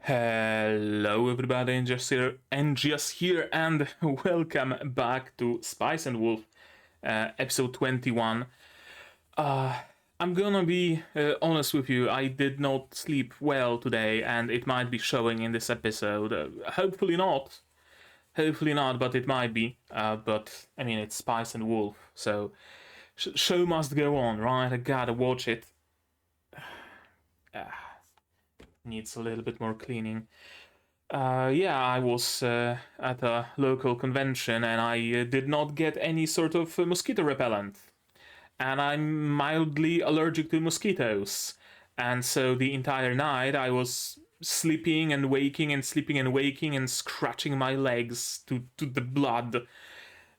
Hello everybody, NGS here, and welcome back to Spice and Wolf, episode 21. I'm gonna be honest with you, I did not sleep well today, and it might be showing in this episode. Hopefully not, but it might be. But I mean, it's Spice and Wolf, so show must go on, right? I gotta watch it. Needs a little bit more cleaning. Yeah, I was at a local convention and I did not get any sort of mosquito repellent. And I'm mildly allergic to mosquitoes. And so the entire night I was sleeping and waking and sleeping and waking and scratching my legs to the blood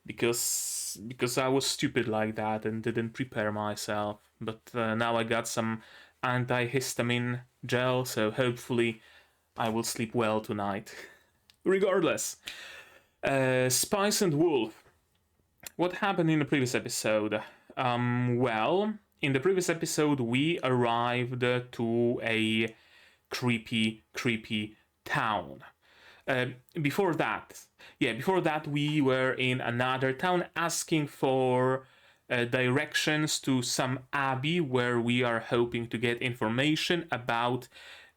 because I was stupid like that and didn't prepare myself. But now I got some antihistamine gel, so hopefully I will sleep well tonight. Regardless, Spice and Wolf. What happened in the previous episode? Well, in the previous episode we arrived to a creepy town. Before that we were in another town asking for directions to some abbey where we are hoping to get information about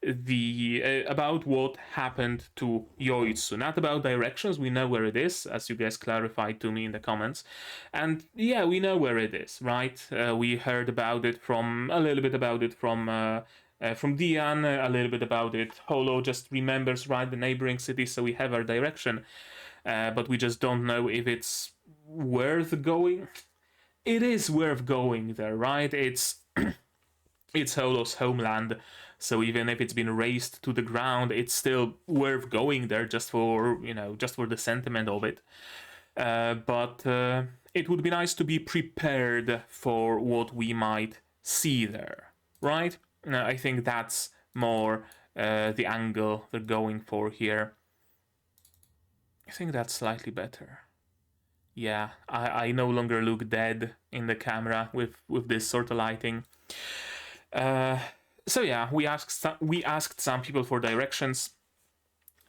about what happened to Yoitsu. Not about directions, we know where it is, as you guys clarified to me in the comments. And yeah, we know where it is, right? We heard about it from a little bit about it from Dian, a little bit about it. Holo just remembers, right, the neighboring city, so we have our direction. But we just don't know if it's worth going. It is worth going there, right? It's Holo's homeland, so even if it's been razed to the ground, it's still worth going there just for, just for the sentiment of it. But it would be nice to be prepared for what we might see there, right? I think that's more the angle they're going for here. I think that's slightly better. Yeah, I no longer look dead in the camera with this sort of lighting. So yeah, we asked some people for directions,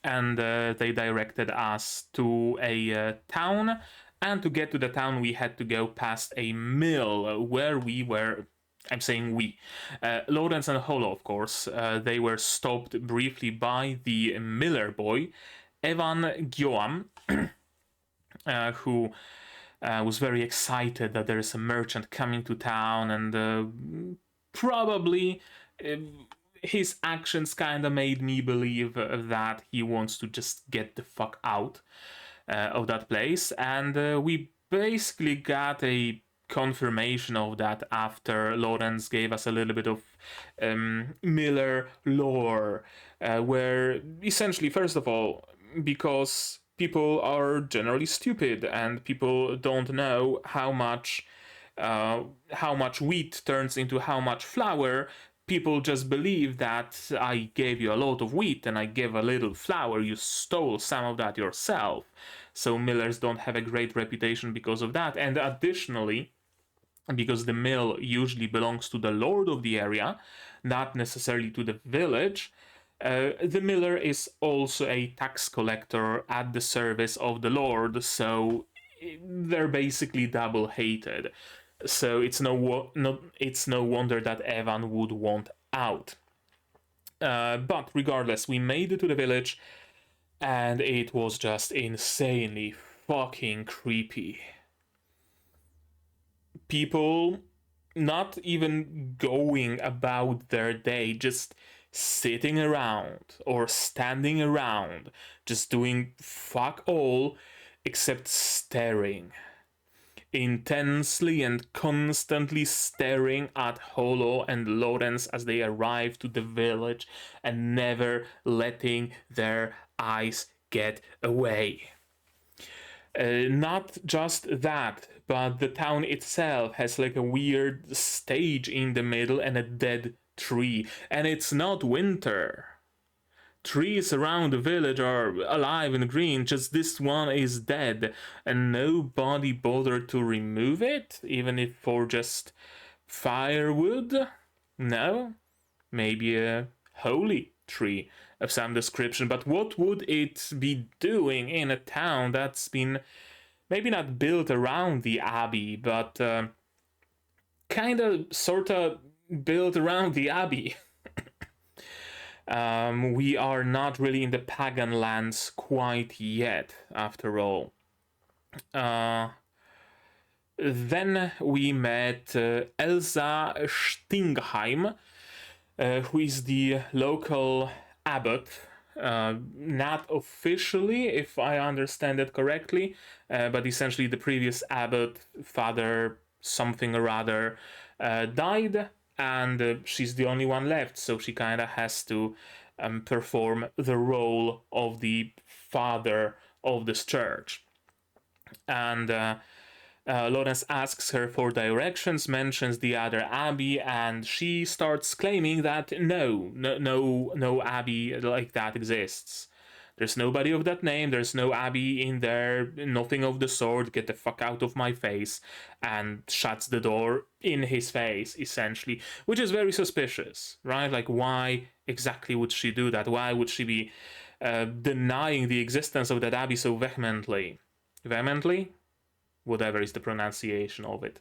and they directed us to a town. And to get to the town, we had to go past a mill where we were. I'm saying we. Lawrence and Holo, of course. They were stopped briefly by the miller boy, Evan Gyoam, who was very excited that there is a merchant coming to town, and probably his actions kind of made me believe that he wants to just get the fuck out of that place. And we basically got a confirmation of that after Lawrence gave us a little bit of Miller lore, where essentially, first of all, because people are generally stupid and people don't know how much wheat turns into how much flour, people just believe that I gave you a lot of wheat and I gave a little flour, you stole some of that yourself. So millers don't have a great reputation because of that. And additionally, because the mill usually belongs to the lord of the area, not necessarily to the village, the miller is also a tax collector at the service of the lord, so they're basically double hated. So it's no wonder that Evan would want out. But regardless, we made it to the village, and it was just insanely fucking creepy. People not even going about their day, just sitting around or standing around, just doing fuck all except staring. Intensely and constantly staring at Holo and Lawrence as they arrive to the village and never letting their eyes get away. Not just that, but the town itself has like a weird stage in the middle and a dead tree, and it's not winter. Trees around the village are alive and green, just this one is dead, and nobody bothered to remove it, even if for just firewood? No? Maybe a holy tree of some description, but what would it be doing in a town that's been maybe not built around the abbey, but kind of sort of built around the abbey? We are not really in the pagan lands quite yet, after all. Then we met Elsa Stingheim, who is the local abbot. Not officially, if I understand it correctly, but essentially the previous abbot, Father something or other, died, and she's the only one left, so she kind of has to perform the role of the father of this church. And Lawrence asks her for directions, mentions the other abbey, and she starts claiming that no abbey like that exists. There's nobody of that name, there's no abbey in there, nothing of the sort, get the fuck out of my face, and shuts the door in his face, essentially, which is very suspicious, right? Like, why exactly would she do that? Why would she be denying the existence of that abbey so vehemently? Vehemently? Whatever is the pronunciation of it.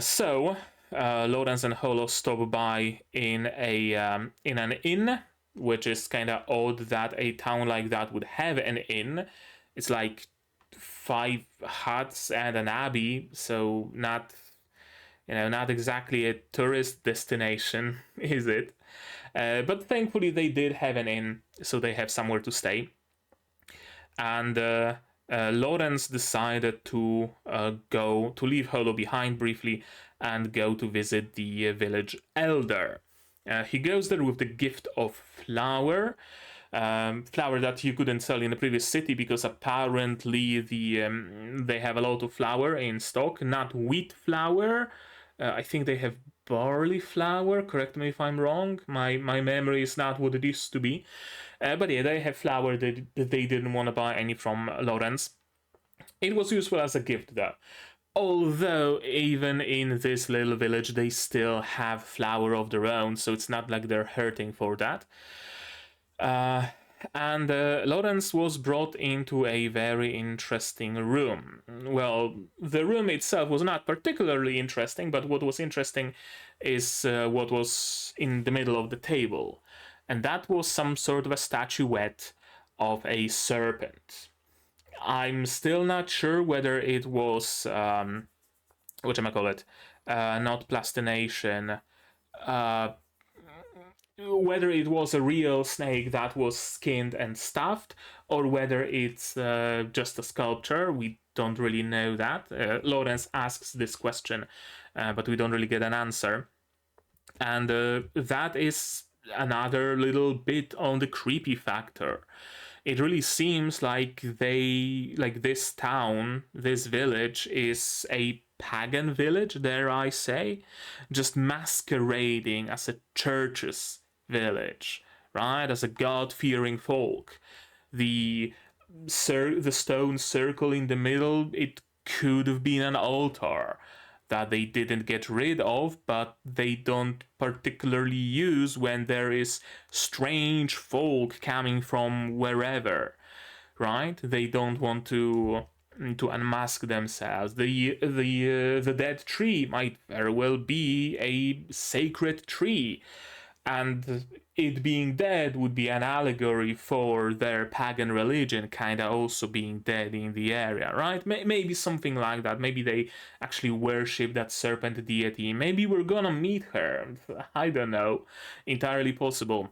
So Lawrence and Holo stop by in an inn, which is kind of odd that a town like that would have an inn. It's like 5 huts and an abbey, so not exactly a tourist destination, is it? But thankfully they did have an inn, so they have somewhere to stay. And Lawrence decided to leave Holo behind briefly and go to visit the village elder. He goes there with the gift of flour, flour that you couldn't sell in the previous city because apparently they have a lot of flour in stock, not wheat flour. I think they have barley flour. Correct me if I'm wrong. My memory is not what it used to be. But yeah, they have flour that they didn't want to buy any from Lawrence. It was useful as a gift though. Although even in this little village they still have flour of their own, so it's not like they're hurting for that. And Lawrence was brought into a very interesting room. Well, the room itself was not particularly interesting, but what was interesting is what was in the middle of the table. And that was some sort of a statuette of a serpent. I'm still not sure whether it was whatchamacallit, not plastination, whether it was a real snake that was skinned and stuffed, or whether it's just a sculpture. We don't really know that. Lawrence asks this question, but we don't really get an answer. And that is another little bit on the creepy factor. It really seems like this town, this village, is a pagan village, dare I say, just masquerading as a church's village, right? As a God-fearing folk. The stone circle in the middle, it could have been an altar that they didn't get rid of, but they don't particularly use when there is strange folk coming from wherever, right? They don't want to unmask themselves. The dead tree might very well be a sacred tree, and it being dead would be an allegory for their pagan religion kind of also being dead in the area, right? Maybe something like that. Maybe they actually worship that serpent deity. Maybe we're gonna meet her. I don't know. Entirely possible.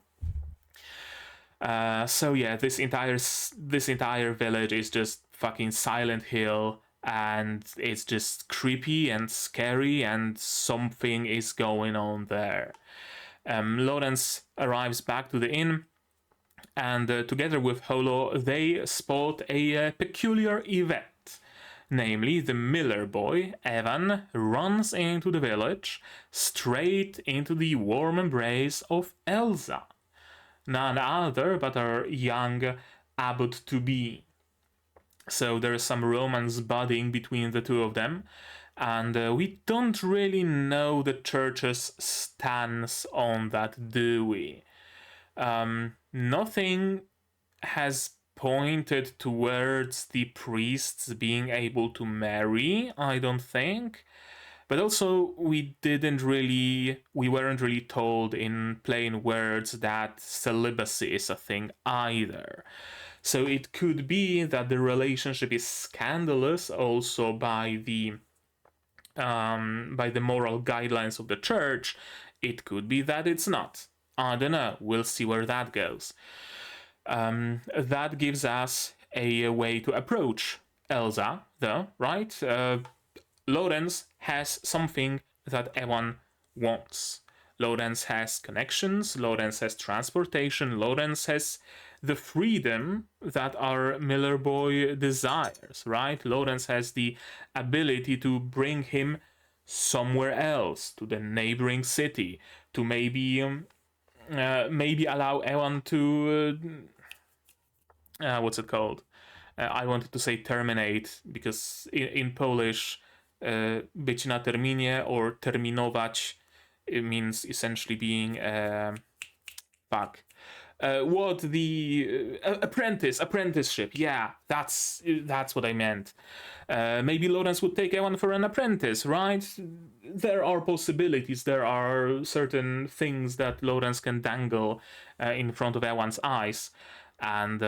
So yeah, this entire village is just fucking Silent Hill, and it's just creepy and scary, and something is going on there. Lawrence arrives back to the inn, and together with Holo, they spot a peculiar event. Namely, the miller boy, Evan, runs into the village, straight into the warm embrace of Elsa, none other but our young abbot-to-be. So there's some romance budding between the two of them, and we don't really know the church's stance on that, do we? Nothing has pointed towards the priests being able to marry, I don't think. But also, we weren't really told in plain words that celibacy is a thing either. So it could be that the relationship is scandalous also by the moral guidelines of the church. It could be that it's not. I don't know. We'll see where that goes. That gives us a way to approach Elsa, though, right? Lorenz has something that Ewan wants. Lorenz has connections, Lorenz has transportation, Lorenz has the freedom that our Miller boy desires, right? Lorenz has the ability to bring him somewhere else, to the neighboring city, to maybe allow Ewan to what's it called? I wanted to say terminate because in Polish, być na terminie or terminować, it means essentially being fuck. What the apprenticeship? Yeah, that's what I meant. Maybe Lawrence would take Ewan for an apprentice, right? There are possibilities. There are certain things that Lawrence can dangle in front of Ewan's eyes, and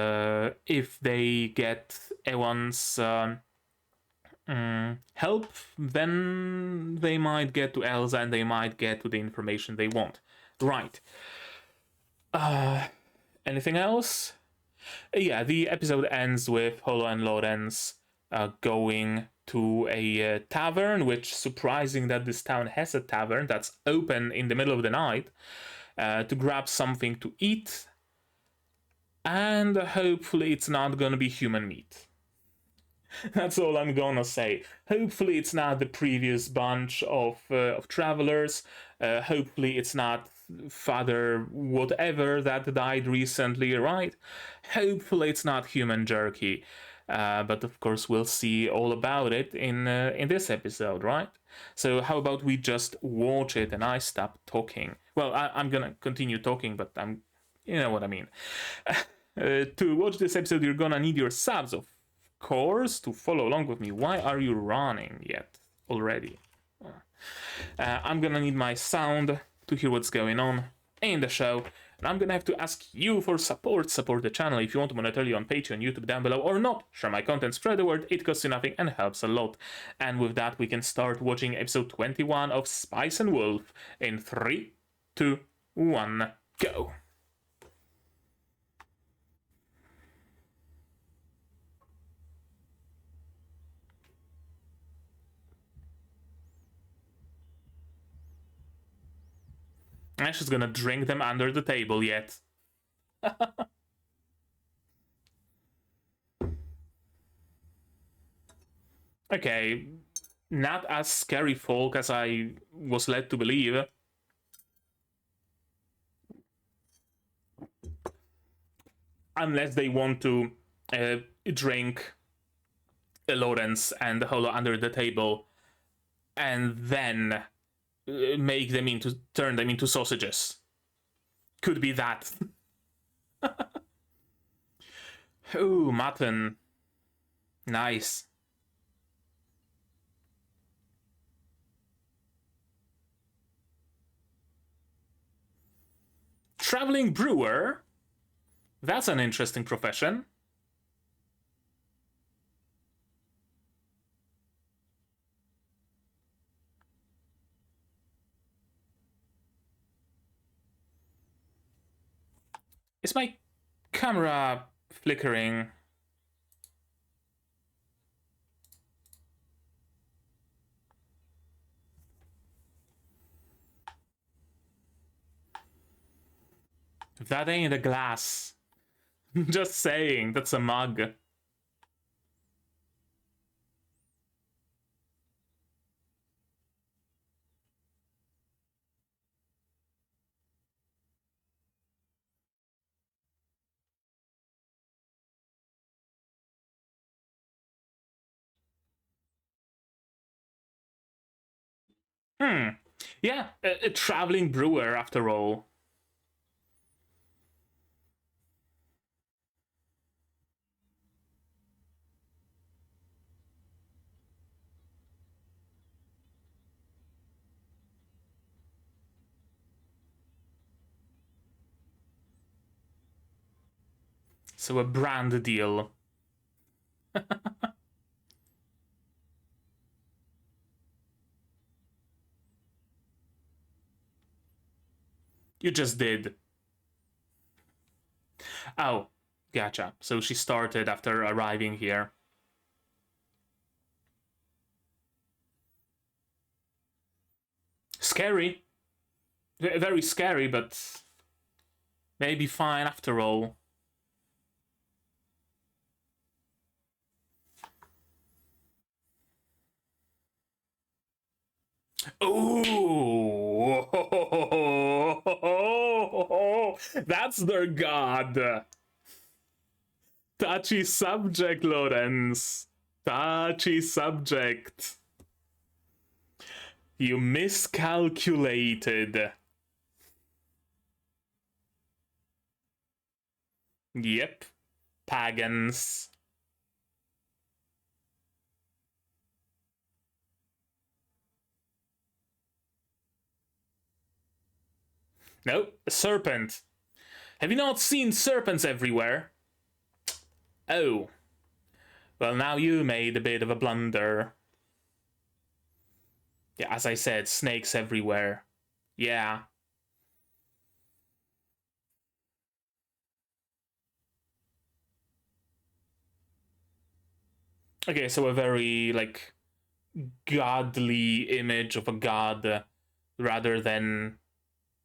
if they get Ewan's help, then they might get to Elsa and they might get to the information they want. Right. Anything else? Yeah, the episode ends with Holo and Lorenz going to a tavern, which surprising that this town has a tavern that's open in the middle of the night, to grab something to eat, and hopefully it's not gonna be human meat. That's all I'm gonna say. Hopefully it's not the previous bunch of travelers. Hopefully it's not Father whatever that died recently, right? Hopefully it's not human jerky. But of course we'll see all about it in this episode, right? So how about we just watch it and I stop talking? Well, I'm gonna continue talking, but you know what I mean. To watch this episode, you're gonna need your subs, of course, to follow along with me. Why are you running yet already? I'm gonna need my sound to hear what's going on in the show. And I'm gonna have to ask you for support. Support the channel if you want monetarily on Patreon, YouTube down below, or not. Share my content, spread the word, it costs you nothing and helps a lot. And with that, we can start watching episode 21 of Spice and Wolf in 3, 2, 1, go. Ash is gonna drink them under the table yet. Okay, not as scary folk as I was led to believe. Unless they want to drink Lawrence and Holo under the table and then turn them into sausages. Could be that. Ooh, mutton. Nice. Traveling brewer? That's an interesting profession. Is my camera flickering? That ain't a glass. Just saying, that's a mug. Yeah, a traveling brewer after all. So a brand deal. You just did. Oh, gotcha. So she started after arriving here. Scary. Very scary, but maybe fine after all. Ooh! That's their god. Touchy subject, Lorenz. Touchy subject. You miscalculated. Yep. Pagans. No, a serpent. Have you not seen serpents everywhere? Oh. Well, now you made a bit of a blunder. Yeah, as I said, snakes everywhere. Yeah. Okay, so a very, like, godly image of a god rather than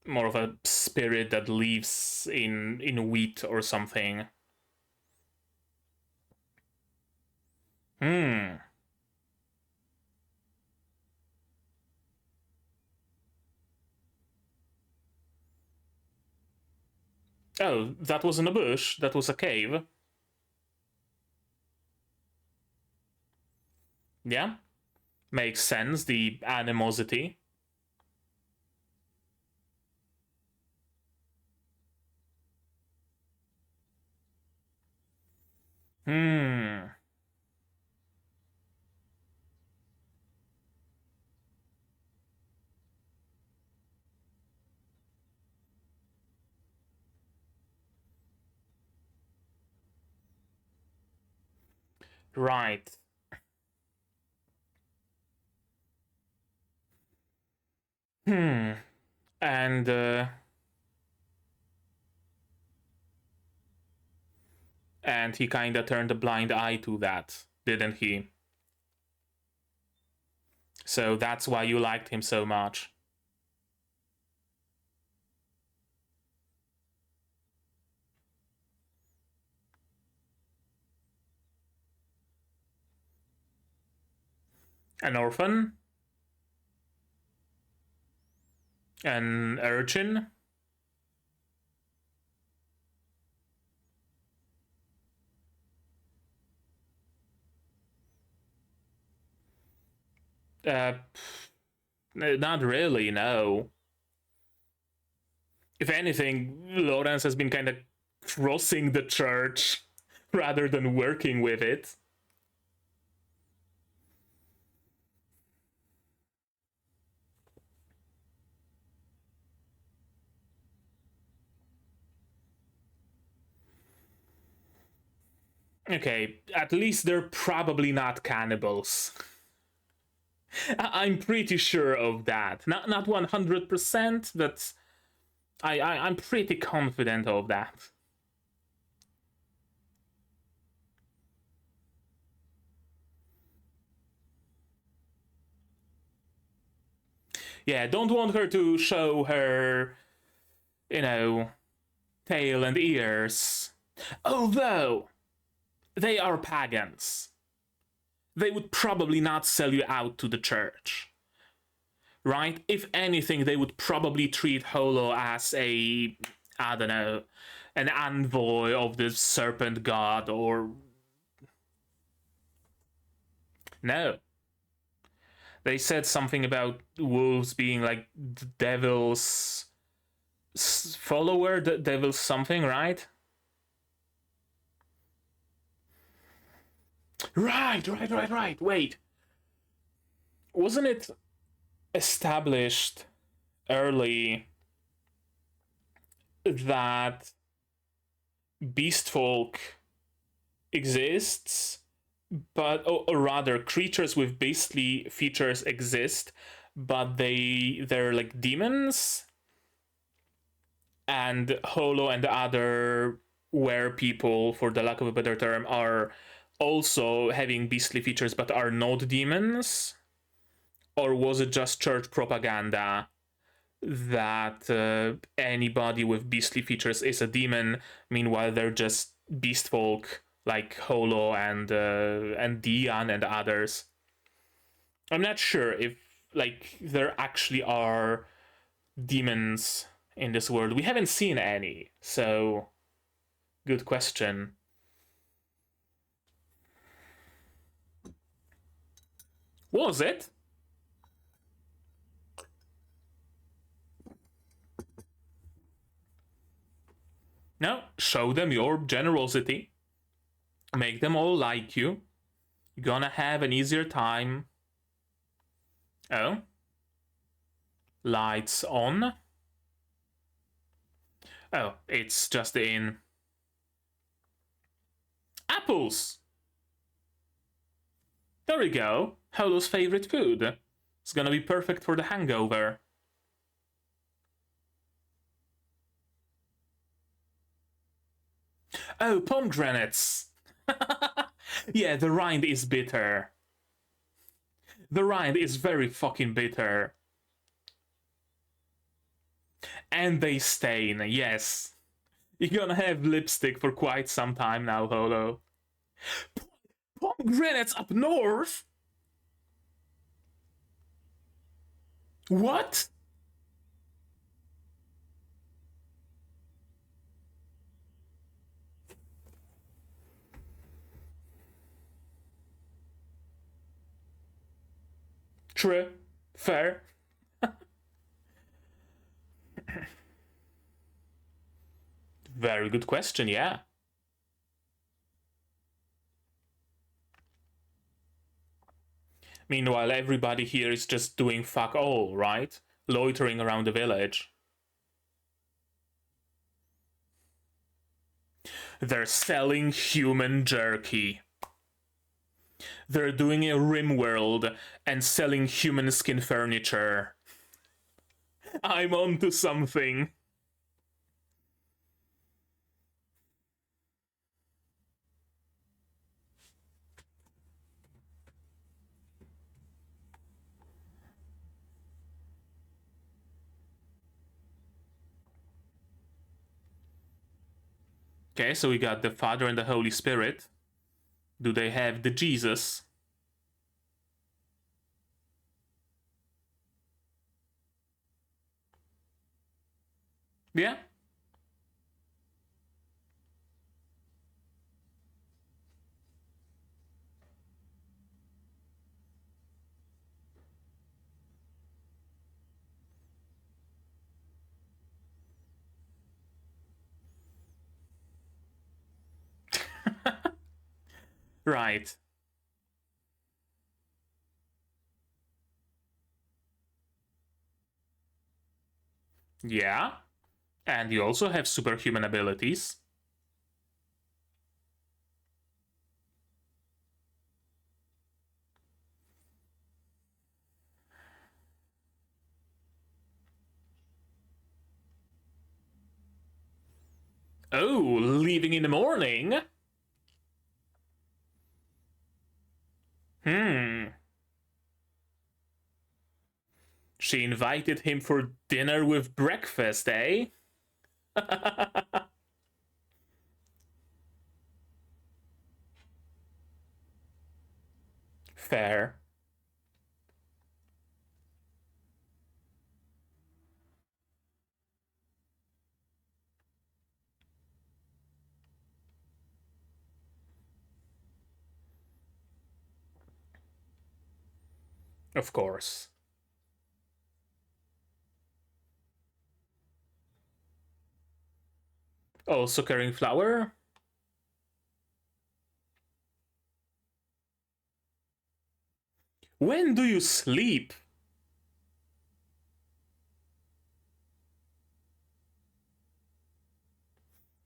more of a spirit that lives in wheat or something. Hmm. Oh, that wasn't a bush, that was a cave. Yeah, makes sense, the animosity. Hmm. Right. Hmm. And he kinda turned a blind eye to that, didn't he? So that's why you liked him so much. An orphan? An urchin? Uh, not really, no. If anything, Lawrence has been kind of crossing the church rather than working with it. Okay, at least they're probably not cannibals. I'm pretty sure of that. Not 100%, but I'm pretty confident of that. Yeah, don't want her to show her, you know, tail and ears. Although they are pagans, they would probably not sell you out to the church. Right? If anything, they would probably treat Holo as a, I don't know, an envoy of the serpent god or. No. They said something about wolves being like the devil's follower, the devil's something, right? Right. Wait. Wasn't it established early that beast folk exists, but or rather creatures with beastly features exist, but they're like demons, and Holo and the other were people, for the lack of a better term, are also having beastly features but are not demons? Or was it just church propaganda that anybody with beastly features is a demon, meanwhile they're just beast folk like Holo and Dian and others? I'm not sure if like there actually are demons in this world. We haven't seen any, so good question. Was it? No, show them your generosity. Make them all like you. You're gonna have an easier time. Oh? Lights on? Oh, it's just in. Apples! There we go. Holo's favorite food. It's gonna be perfect for the hangover. Oh, pomegranates! Yeah, the rind is bitter. The rind is very fucking bitter. And they stain, yes. You're gonna have lipstick for quite some time now, Holo. Pomegranates up north? What? True. Fair. Very good question, yeah. Meanwhile, everybody here is just doing fuck all, right? Loitering around the village. They're selling human jerky. They're doing a rim world and selling human skin furniture. I'm onto something. Okay, so we got the Father and the Holy Spirit. Do they have the Jesus? Yeah. Right. Yeah. And you also have superhuman abilities. Oh, leaving in the morning? She invited him for dinner with breakfast, eh? Fair. Of course. Also carrying flour? When do you sleep?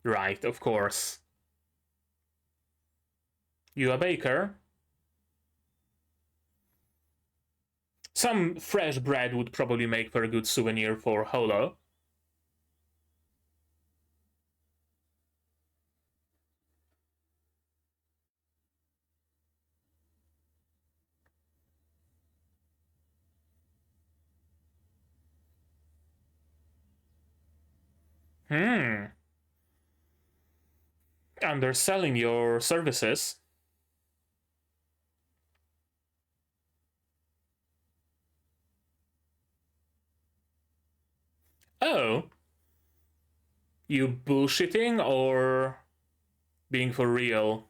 Right, of course. You a baker? Some fresh bread would probably make for a good souvenir for Holo. Hmm. Underselling your services. Oh, you bullshitting or being for real?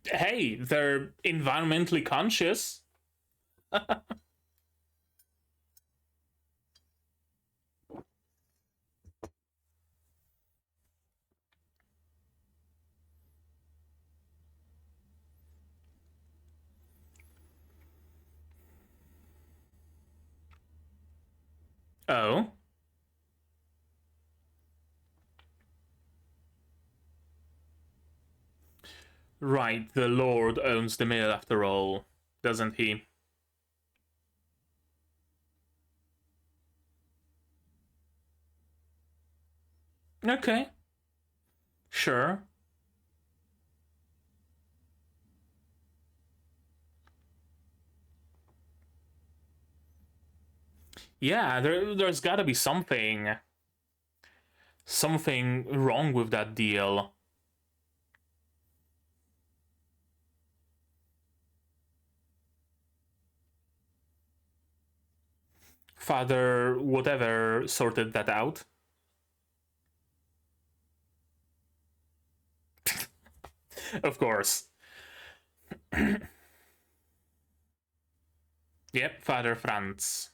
Hey, they're environmentally conscious. Oh, right, the Lord owns the mill after all, doesn't he? Okay, sure. Yeah, there's gotta be something wrong with that deal. Father, whatever, sorted that out. Of course. Yep, Father Franz.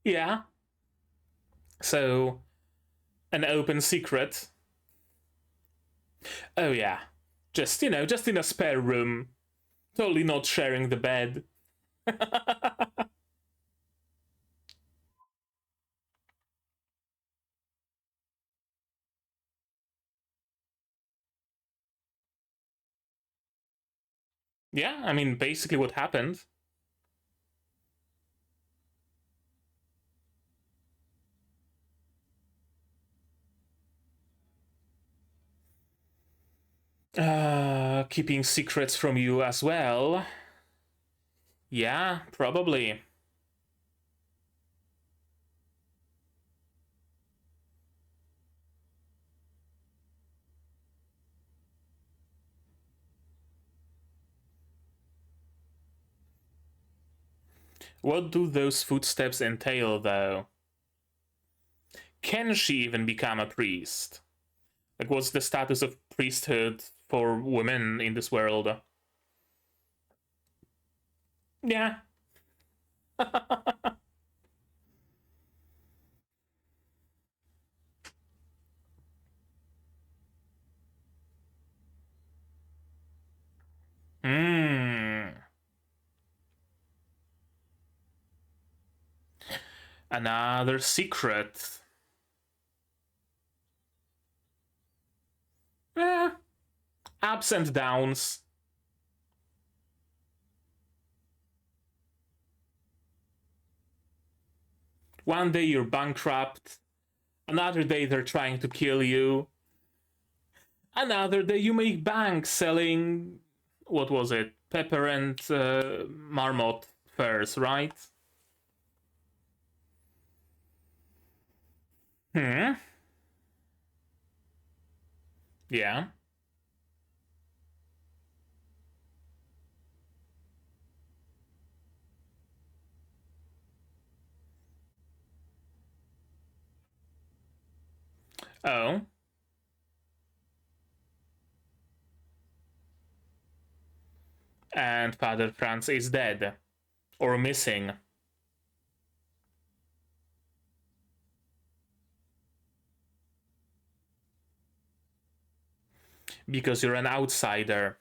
Yeah. So, an open secret. Oh, yeah. Just in a spare room. Totally not sharing the bed. Yeah, I mean, basically what happened. Keeping secrets from you as well. Yeah, probably. What do those footsteps entail, though? Can she even become a priest? Like, what's the status of priesthood for women in this world? Yeah. Hmm. Another secret. Eh, ups and downs. One day you're bankrupt. Another day they're trying to kill you. Another day you make bank selling. What was it? Pepper and marmot furs, right? Hmm. Yeah. Oh. And Father Franz is dead. Or missing. Because you're an outsider.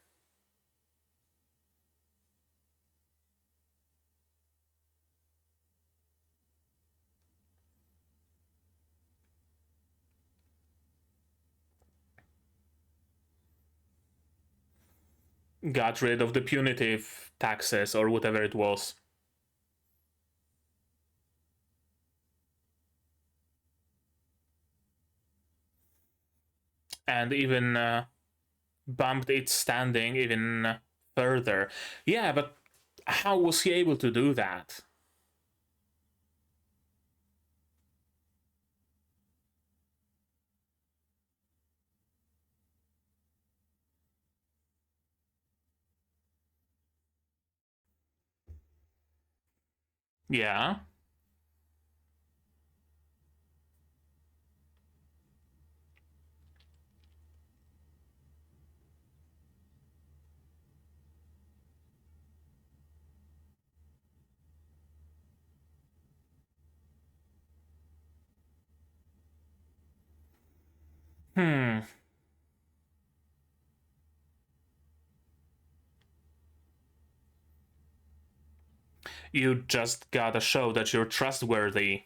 Got rid of the punitive taxes or whatever it was. And even bumped its standing even further. Yeah, but how was he able to do that? Yeah. Hmm. You just gotta show that you're trustworthy.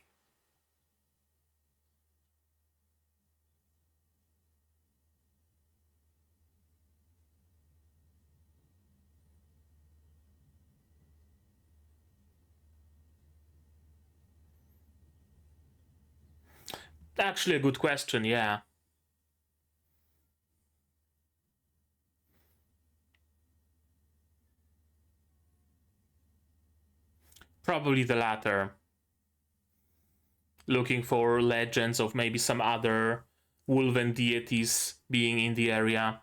Actually, a good question, yeah. Probably the latter. Looking for legends of maybe some other Wolven deities being in the area.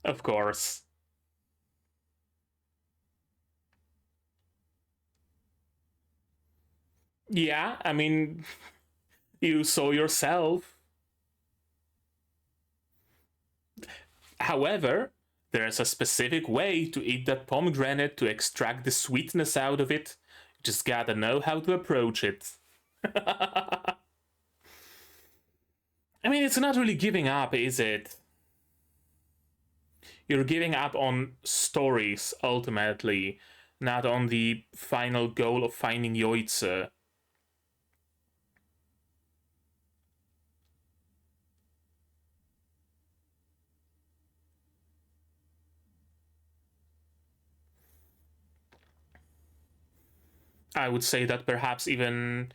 Of course. Yeah, I mean, you saw yourself. However, there's a specific way to eat that pomegranate to extract the sweetness out of it. You just gotta know how to approach it. I mean, it's not really giving up, is it? You're giving up on stories ultimately, not on the final goal of finding Yoitsu. I would say that perhaps even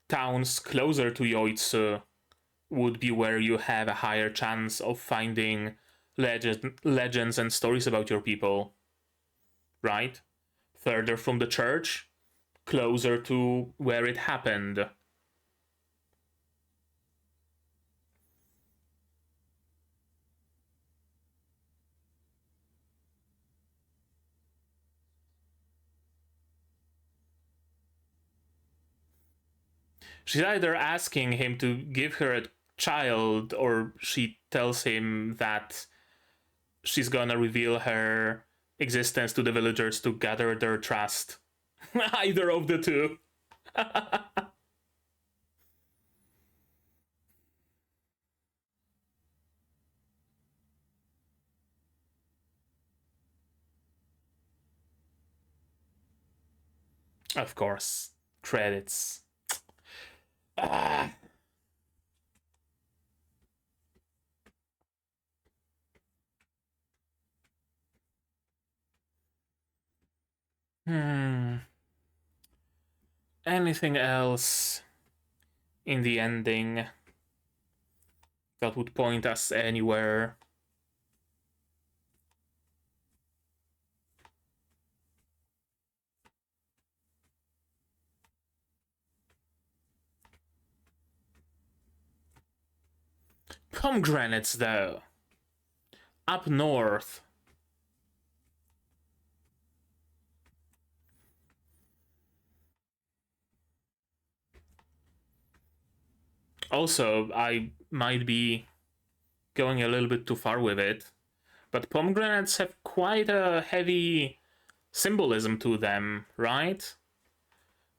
towns closer to Yoitsu would be where you have a higher chance of finding legends and stories about your people, right? Further from the church, closer to where it happened. She's either asking him to give her a child or she tells him that she's gonna reveal her existence to the villagers to gather their trust. Either of the two. Of course. Credits. Ah. Anything else in the ending that would point us anywhere? Pomegranates, though. Up north. Also, I might be going a little bit too far with it, but pomegranates have quite a heavy symbolism to them, right?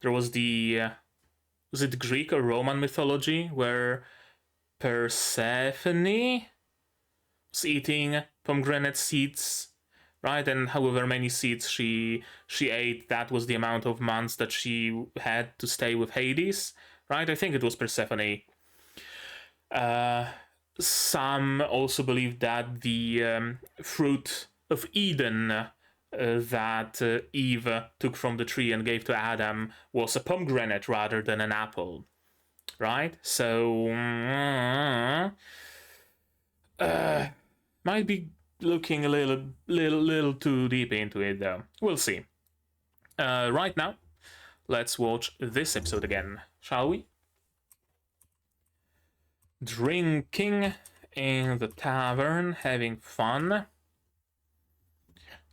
There was was it Greek or Roman mythology where Persephone was eating pomegranate seeds, right? And however many seeds she ate, that was the amount of months that she had to stay with Hades, right? I think it was Persephone. Some also believe that the fruit of Eden that Eve took from the tree and gave to Adam was a pomegranate rather than an apple, right? So might be looking a little too deep into it though. We'll see. Right now, let's watch this episode again, shall we? Drinking in the tavern, having fun.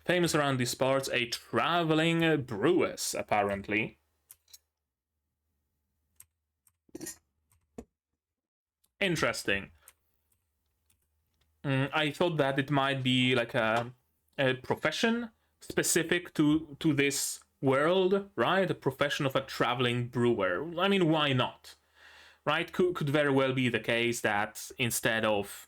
Famous around these parts, a traveling brewess, apparently. Interesting. I thought that it might be like a profession specific to this world, right? A profession of a traveling brewer. I mean, why not? Right? Could very well be the case that instead of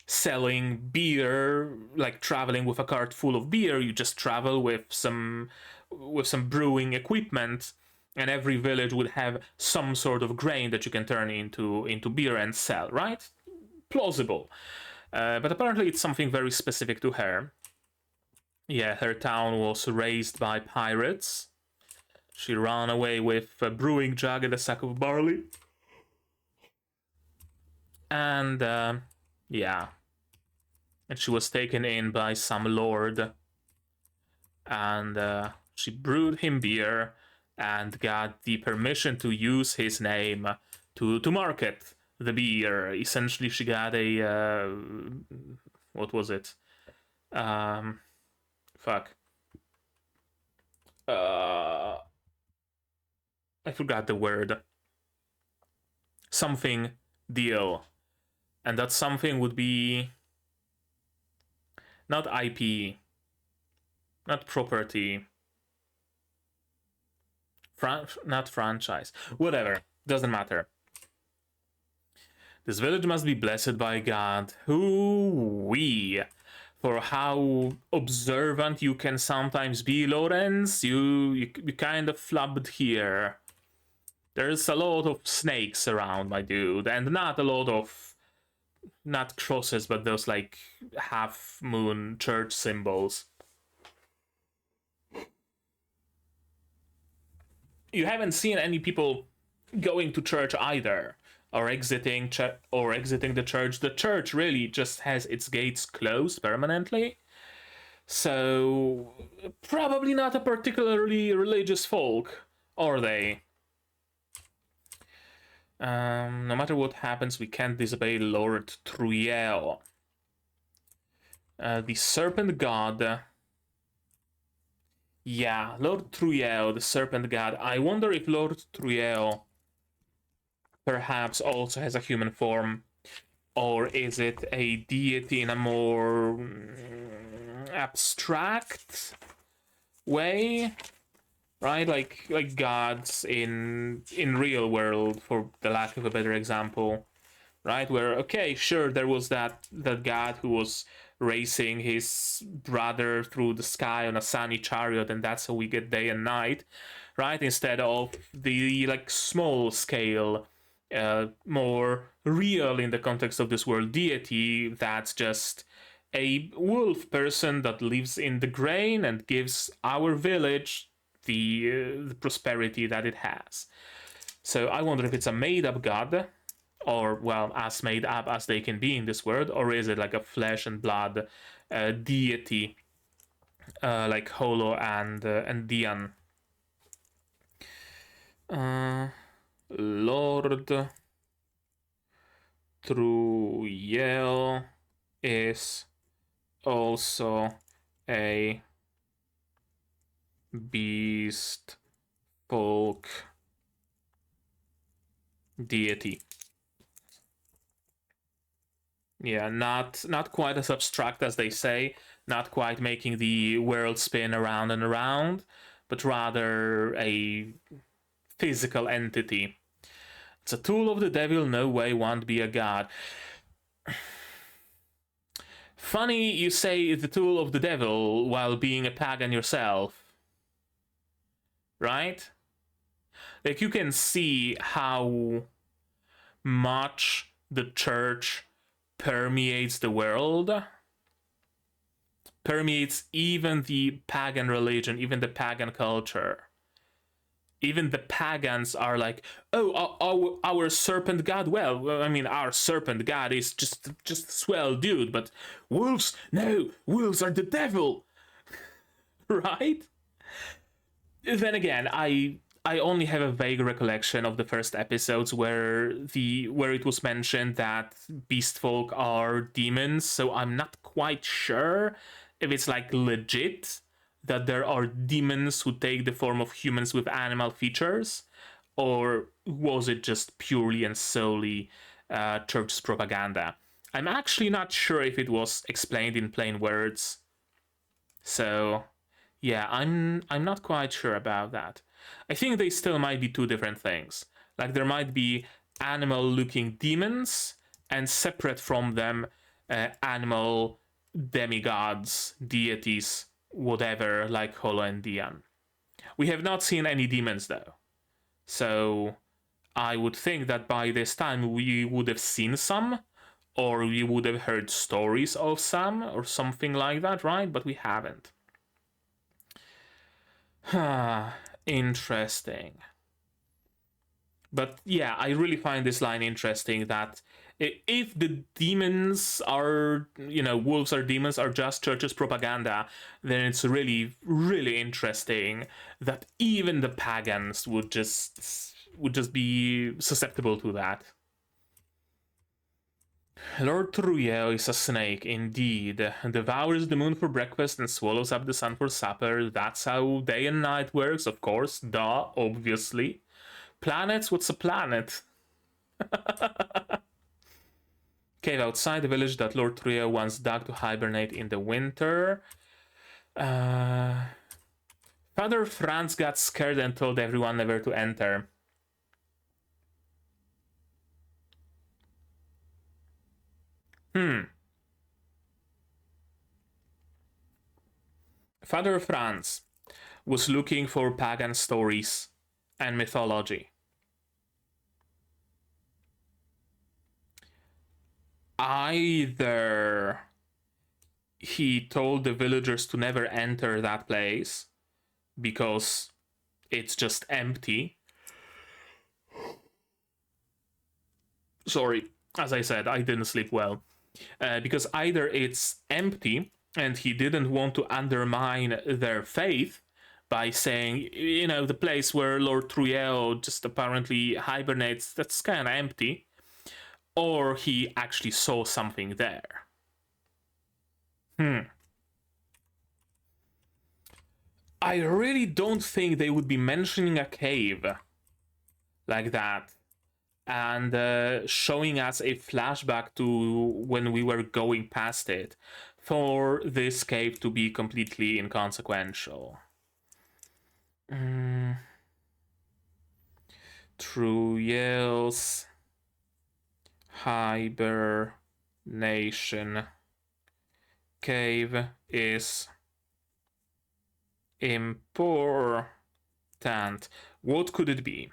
selling beer, like traveling with a cart full of beer, you just travel with some brewing equipment, and every village would have some sort of grain that you can turn into beer and sell, right? Plausible. But apparently it's something very specific to her. Yeah, her town was raised by pirates. She ran away with a brewing jug and a sack of barley. And yeah, and she was taken in by some lord, and she brewed him beer and got the permission to use his name to market the beer. Essentially, she got a what was it? Fuck. I forgot the word. Something deal, and that something would be not IP, not property, not franchise, whatever, doesn't matter. This village must be blessed by God. Hoo-wee. For how observant you can sometimes be, Lorenz. You kind of flubbed here. There's a lot of snakes around, my dude, and not a lot of, not crosses, but those like half moon church symbols. You haven't seen any people going to church either, or exiting the church. The church really just has its gates closed permanently. So probably not a particularly religious folk, are they? No matter what happens, we can't disobey Lord Truyel. The Serpent God. Yeah, Lord Truyel, the Serpent God. I wonder if Lord Truyel perhaps also has a human form, or is it a deity in a more abstract way, right? Like gods in real world, for the lack of a better example, right? Where okay, sure, there was that god who was racing his brother through the sky on a sunny chariot, and that's how we get day and night, right? Instead of the like small scale, more real in the context of this world deity that's just a wolf person that lives in the grain and gives our village the prosperity that it has. So I wonder if it's a made-up god, or, well, as made up as they can be in this world, or is it like a flesh and blood deity, like Holo and Dian. Lord Truyel is also a beast folk deity. Yeah, not quite as abstract as they say, not quite making the world spin around and around, but rather a physical entity. It's a tool of the devil, no way won't be a god. Funny you say the tool of the devil while being a pagan yourself. Right? Like, you can see how much the church permeates the world, permeates even the pagan religion, even the pagan culture. Even the pagans are like, oh, our serpent god. Well, I mean, our serpent god is just a swell dude, but wolves, no, wolves are the devil, right? Then again, I only have a vague recollection of the first episodes where it was mentioned that beast folk are demons, so I'm not quite sure if it's like legit that there are demons who take the form of humans with animal features, or was it just purely and solely church's propaganda? I'm actually not sure if it was explained in plain words. So, yeah, I'm not quite sure about that. I think they still might be two different things. Like, there might be animal-looking demons, and separate from them, animal demigods, deities, whatever, like Holo and Dian. We have not seen any demons, though. So I would think that by this time we would have seen some, or we would have heard stories of some, or something like that, right? But we haven't. Interesting. But yeah, I really find this line interesting, that if the demons are, wolves are demons, are just church's propaganda, then it's really, really interesting that even the pagans would just be susceptible to that. Lord Truyel is a snake, indeed. Devours the moon for breakfast and swallows up the sun for supper. That's how day and night works, of course. Duh, obviously. Planets? What's a planet? Cave outside the village that Lord Truyel once dug to hibernate in the winter. Father Franz got scared and told everyone never to enter. Father Franz was looking for pagan stories and mythology. Either he told the villagers to never enter that place because it's just empty. Sorry, as I said, I didn't sleep well. Because either it's empty and he didn't want to undermine their faith by saying, the place where Lord Truyel just apparently hibernates, that's kind of empty, or he actually saw something there. I really don't think they would be mentioning a cave like that and showing us a flashback to when we were going past it for this cave to be completely inconsequential. Truyel's hibernation cave is important. What could it be?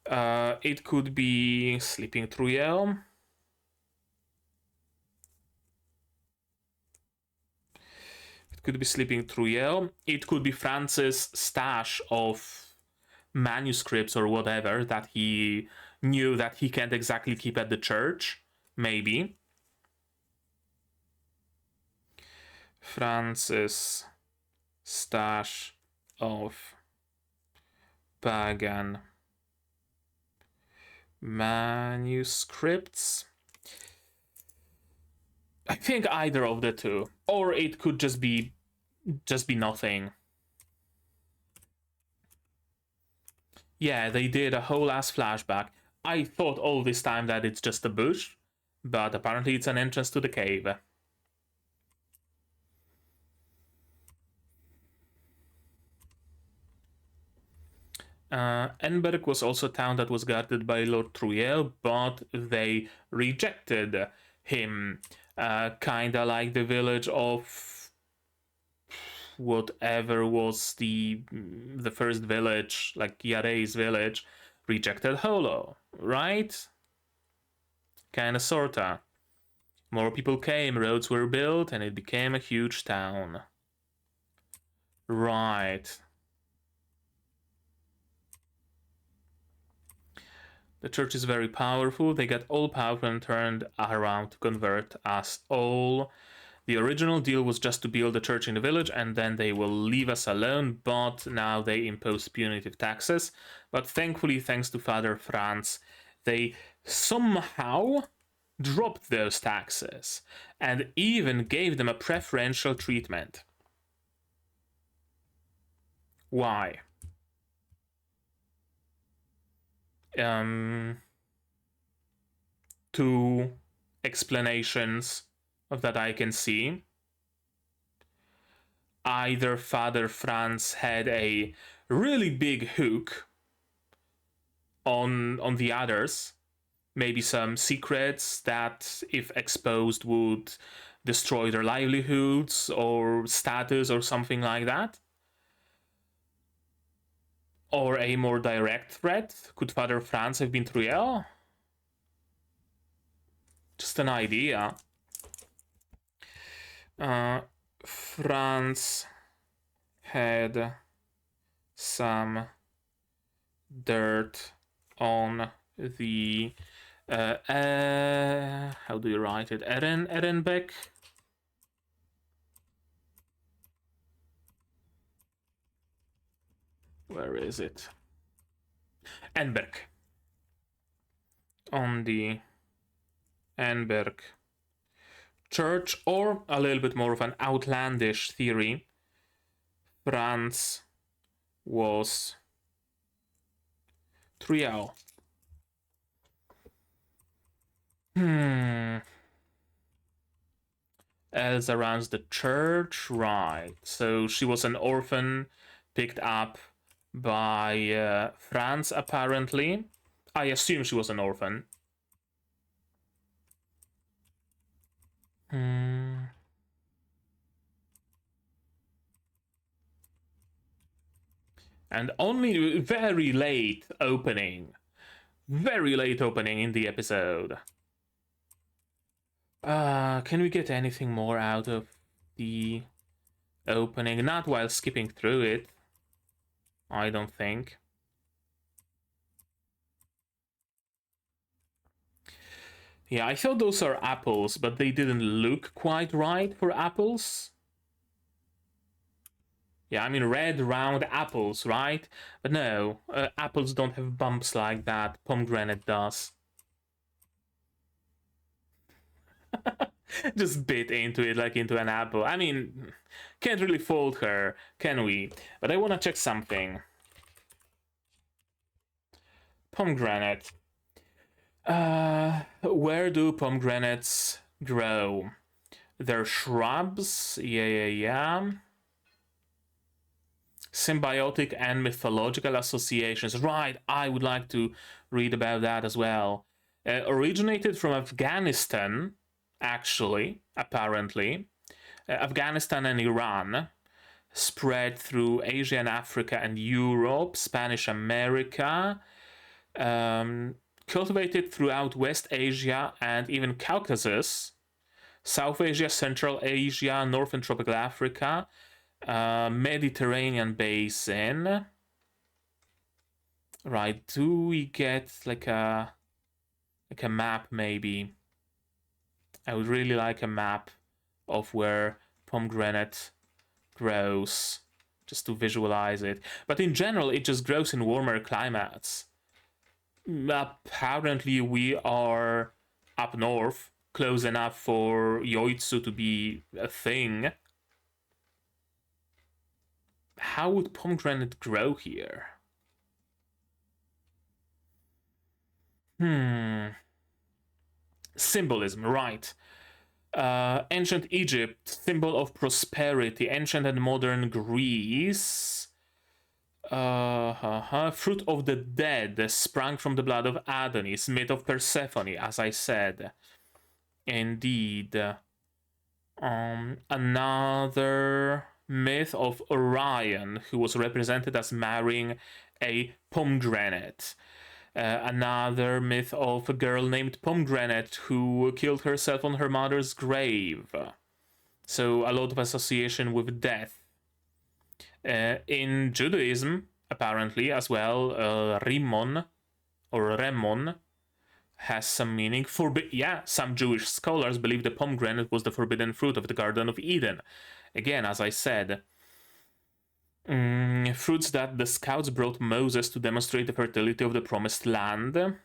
It could be Sleeping Truyel. It Could be sleeping through Yale. It could be Francis' stash of manuscripts or whatever that he knew that he can't exactly keep at the church. Maybe. Francis' stash of pagan manuscripts. I think either of the two, or it could just be nothing. Yeah, they did a whole ass flashback. I thought all this time that it's just a bush, but apparently it's an entrance to the cave. Enberg was also a town that was guarded by Lord Trujillo, but they rejected him. Kinda like the village of whatever was the first village, like Yarei's village, rejected Holo, right? Kinda sorta. More people came, roads were built, and it became a huge town. Right. The church is very powerful. They got all powerful and turned around to convert us all. The original deal was just to build a church in the village and then they will leave us alone, but now they impose punitive taxes. But thankfully, thanks to Father Franz, they somehow dropped those taxes and even gave them a preferential treatment. Why? Two explanations of that I can see. Either Father Franz had a really big hook on the others, maybe some secrets that, if exposed, would destroy their livelihoods or status or something like that. Or a more direct threat. Could Father Franz have been Trujillo? Just an idea. Franz had some dirt on the how do you write it? Ehrenbeck? Where is it? Enberg. On the Enberg church, or a little bit more of an outlandish theory, Franz was Trujillo. Elsa runs the church, right? So she was an orphan picked up by Franz, apparently. I assume she was an orphan. And only very late opening in the episode. Can we get anything more out of the opening? Not while skipping through it, I don't think. Yeah, I thought those are apples, but they didn't look quite right for apples. Yeah, I mean red round apples, right? But no, apples don't have bumps like that. Pomegranate does. Just bit into it like into an apple. I mean, can't really fault her, can we? But I want to check something. Pomegranate. Where do pomegranates grow? They're shrubs. Yeah. Symbiotic and mythological associations. Right, I would like to read about that as well. Originated from Afghanistan, actually, apparently. Afghanistan and Iran. Spread through Asia and Africa and Europe, Spanish America. Cultivated throughout West Asia and even Caucasus. South Asia, Central Asia, North and Tropical Africa, Mediterranean Basin. Right, do we get like a map maybe? I would really like a map of where pomegranate grows, just to visualize it. But in general, it just grows in warmer climates. Apparently, we are up north, close enough for yoitsu to be a thing. How would pomegranate grow here? Symbolism, right. Ancient Egypt, symbol of prosperity. Ancient and modern Greece. Fruit of the dead, sprang from the blood of Adonis, myth of Persephone, as I said. Indeed. Another myth of Orion, who was represented as marrying a pomegranate. Another myth of a girl named Pomegranate who killed herself on her mother's grave. So a lot of association with death. In Judaism, apparently, as well, Rimon or Remon has some meaning. Some Jewish scholars believe the pomegranate was the forbidden fruit of the Garden of Eden. Again, as I said, fruits that the scouts brought Moses to demonstrate the fertility of the promised land.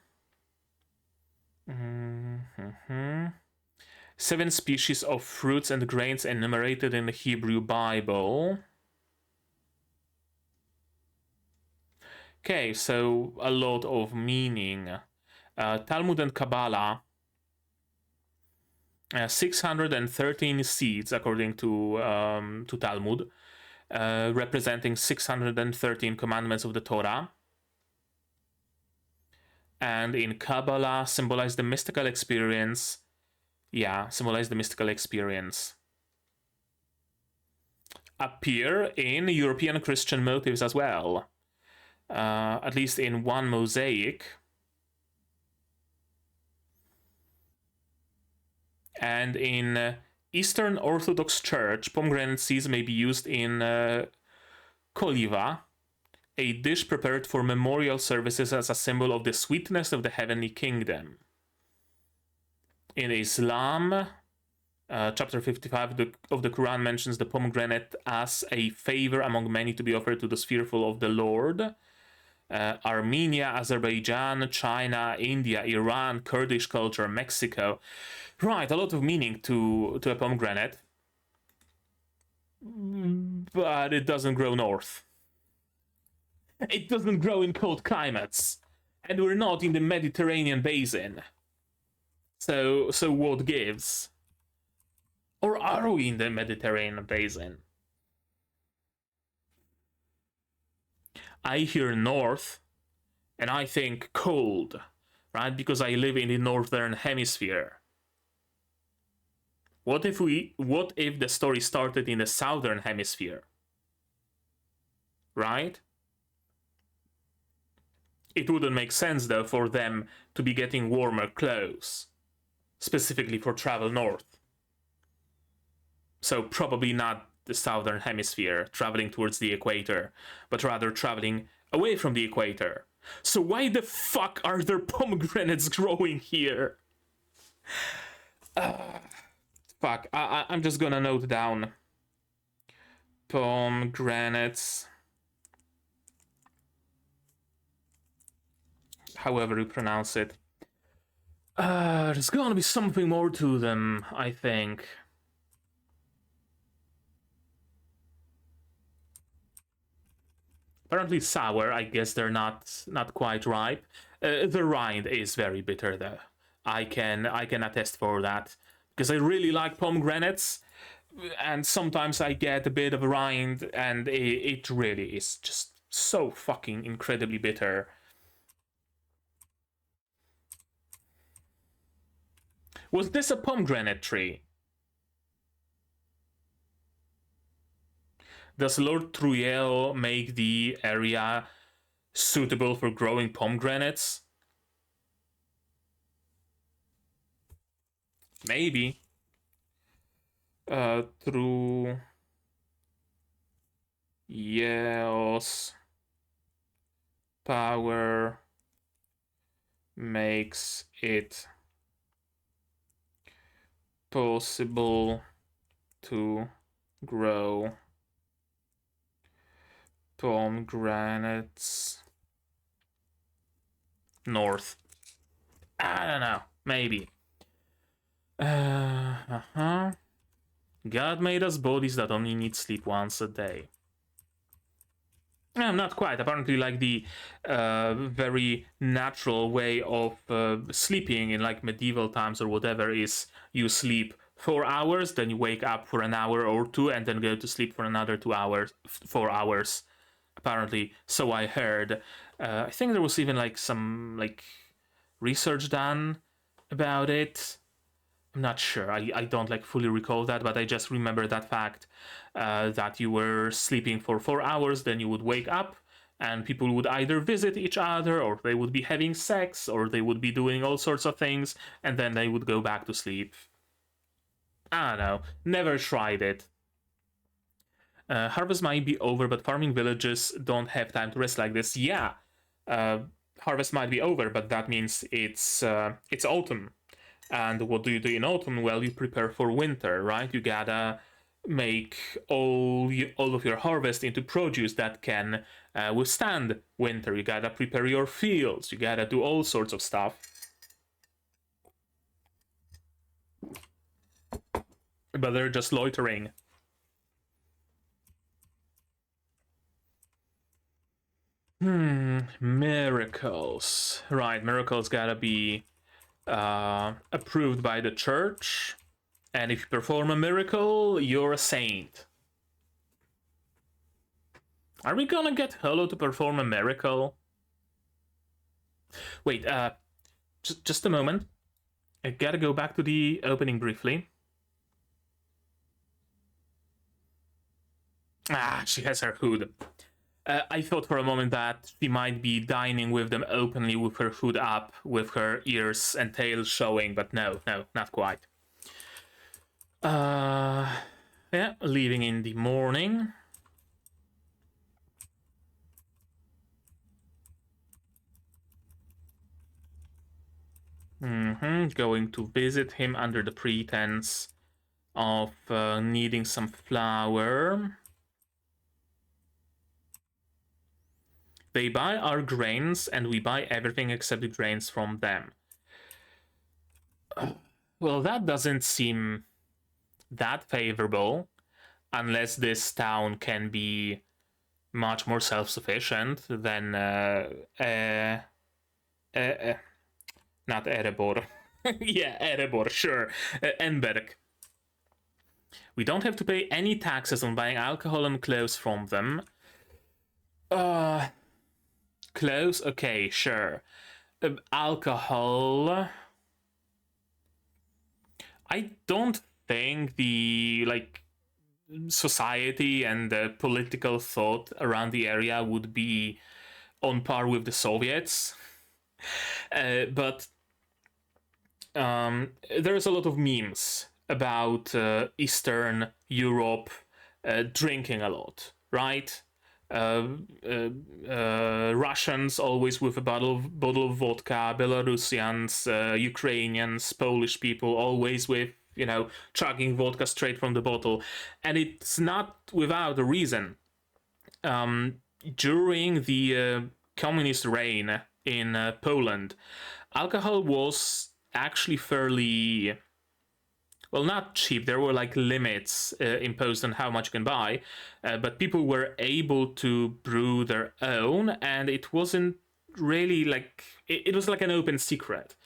7 species of fruits and grains enumerated in the Hebrew Bible. Okay, so a lot of meaning. Talmud and Kabbalah. 613 seeds, according to Talmud, representing 613 commandments of the Torah. And in Kabbalah, symbolize the mystical experience. Yeah, symbolize the mystical experience. Appear in European Christian motifs as well. At least in one mosaic. And in Eastern Orthodox Church, pomegranate seeds may be used in koliva, a dish prepared for memorial services as a symbol of the sweetness of the heavenly kingdom. In Islam, chapter 55 of the Quran mentions the pomegranate as a favor among many to be offered to those fearful of the Lord. Armenia, Azerbaijan, China, India, Iran, Kurdish culture, Mexico. Right, a lot of meaning to a pomegranate. But it doesn't grow north. It doesn't grow in cold climates. And we're not in the Mediterranean basin. So what gives? Or are we in the Mediterranean basin? I hear north, and I think cold, right? Because I live in the northern hemisphere. What if the story started in the southern hemisphere? Right? It wouldn't make sense, though, for them to be getting warmer clothes, specifically for travel north. So probably not the southern hemisphere, traveling towards the equator, but rather traveling away from the equator. So why the fuck are there pomegranates growing here? Fuck, I'm just gonna note down. Pomegranates. However you pronounce it. There's gonna be something more to them, I think. Apparently sour. I guess they're not quite ripe. The rind is very bitter, though. I can attest for that, because I really like pomegranates, and sometimes I get a bit of rind, and it really is just so fucking incredibly bitter. Was this a pomegranate tree? Does Lord Trujillo make the area suitable for growing pomegranates? Maybe. through Yeo's power makes it possible to grow pomegranates north. I don't know, maybe. God made us bodies that only need sleep once a day. Not quite. Apparently, like the very natural way of sleeping in like medieval times or whatever is you sleep 4 hours, then you wake up for an hour or two, and then go to sleep for another 2 hours, 4 hours. Apparently, so I heard. I think there was even like some like research done about it. I'm not sure. I don't like fully recall that, but I just remember that fact that you were sleeping for 4 hours, then you would wake up, and people would either visit each other, or they would be having sex, or they would be doing all sorts of things, and then they would go back to sleep. I don't know. Never tried it. Harvest might be over, but farming villages don't have time to rest like this. Yeah, harvest might be over, but that means it's autumn. And what do you do in autumn? Well, you prepare for winter, right? You gotta make all of your harvest into produce that can withstand winter. You gotta prepare your fields. You gotta do all sorts of stuff. But they're just loitering. Miracles. Right, miracles gotta be approved by the church. And if you perform a miracle, you're a saint. Are we gonna get Holo to perform a miracle? Wait, just a moment. I gotta go back to the opening briefly. She has her hood. I thought for a moment that she might be dining with them openly with her hood up, with her ears and tail showing, but no, not quite. Yeah, leaving in the morning. Going to visit him under the pretense of needing some flour. They buy our grains, and we buy everything except the grains from them. Well, that doesn't seem that favorable, unless this town can be much more self-sufficient than not Erebor. Yeah, Erebor, sure. Enberg. We don't have to pay any taxes on buying alcohol and clothes from them. Clothes? Okay, sure. Alcohol. I don't think the like society and the political thought around the area would be on par with the Soviets. But there's a lot of memes about Eastern Europe drinking a lot, right? Russians always with a bottle of vodka, Belarusians, Ukrainians, Polish people always with, chugging vodka straight from the bottle. And it's not without a reason. During the communist reign in Poland, alcohol was actually fairly, well, not cheap. There were like limits imposed on how much you can buy, but people were able to brew their own, and it wasn't really like it was like an open secret.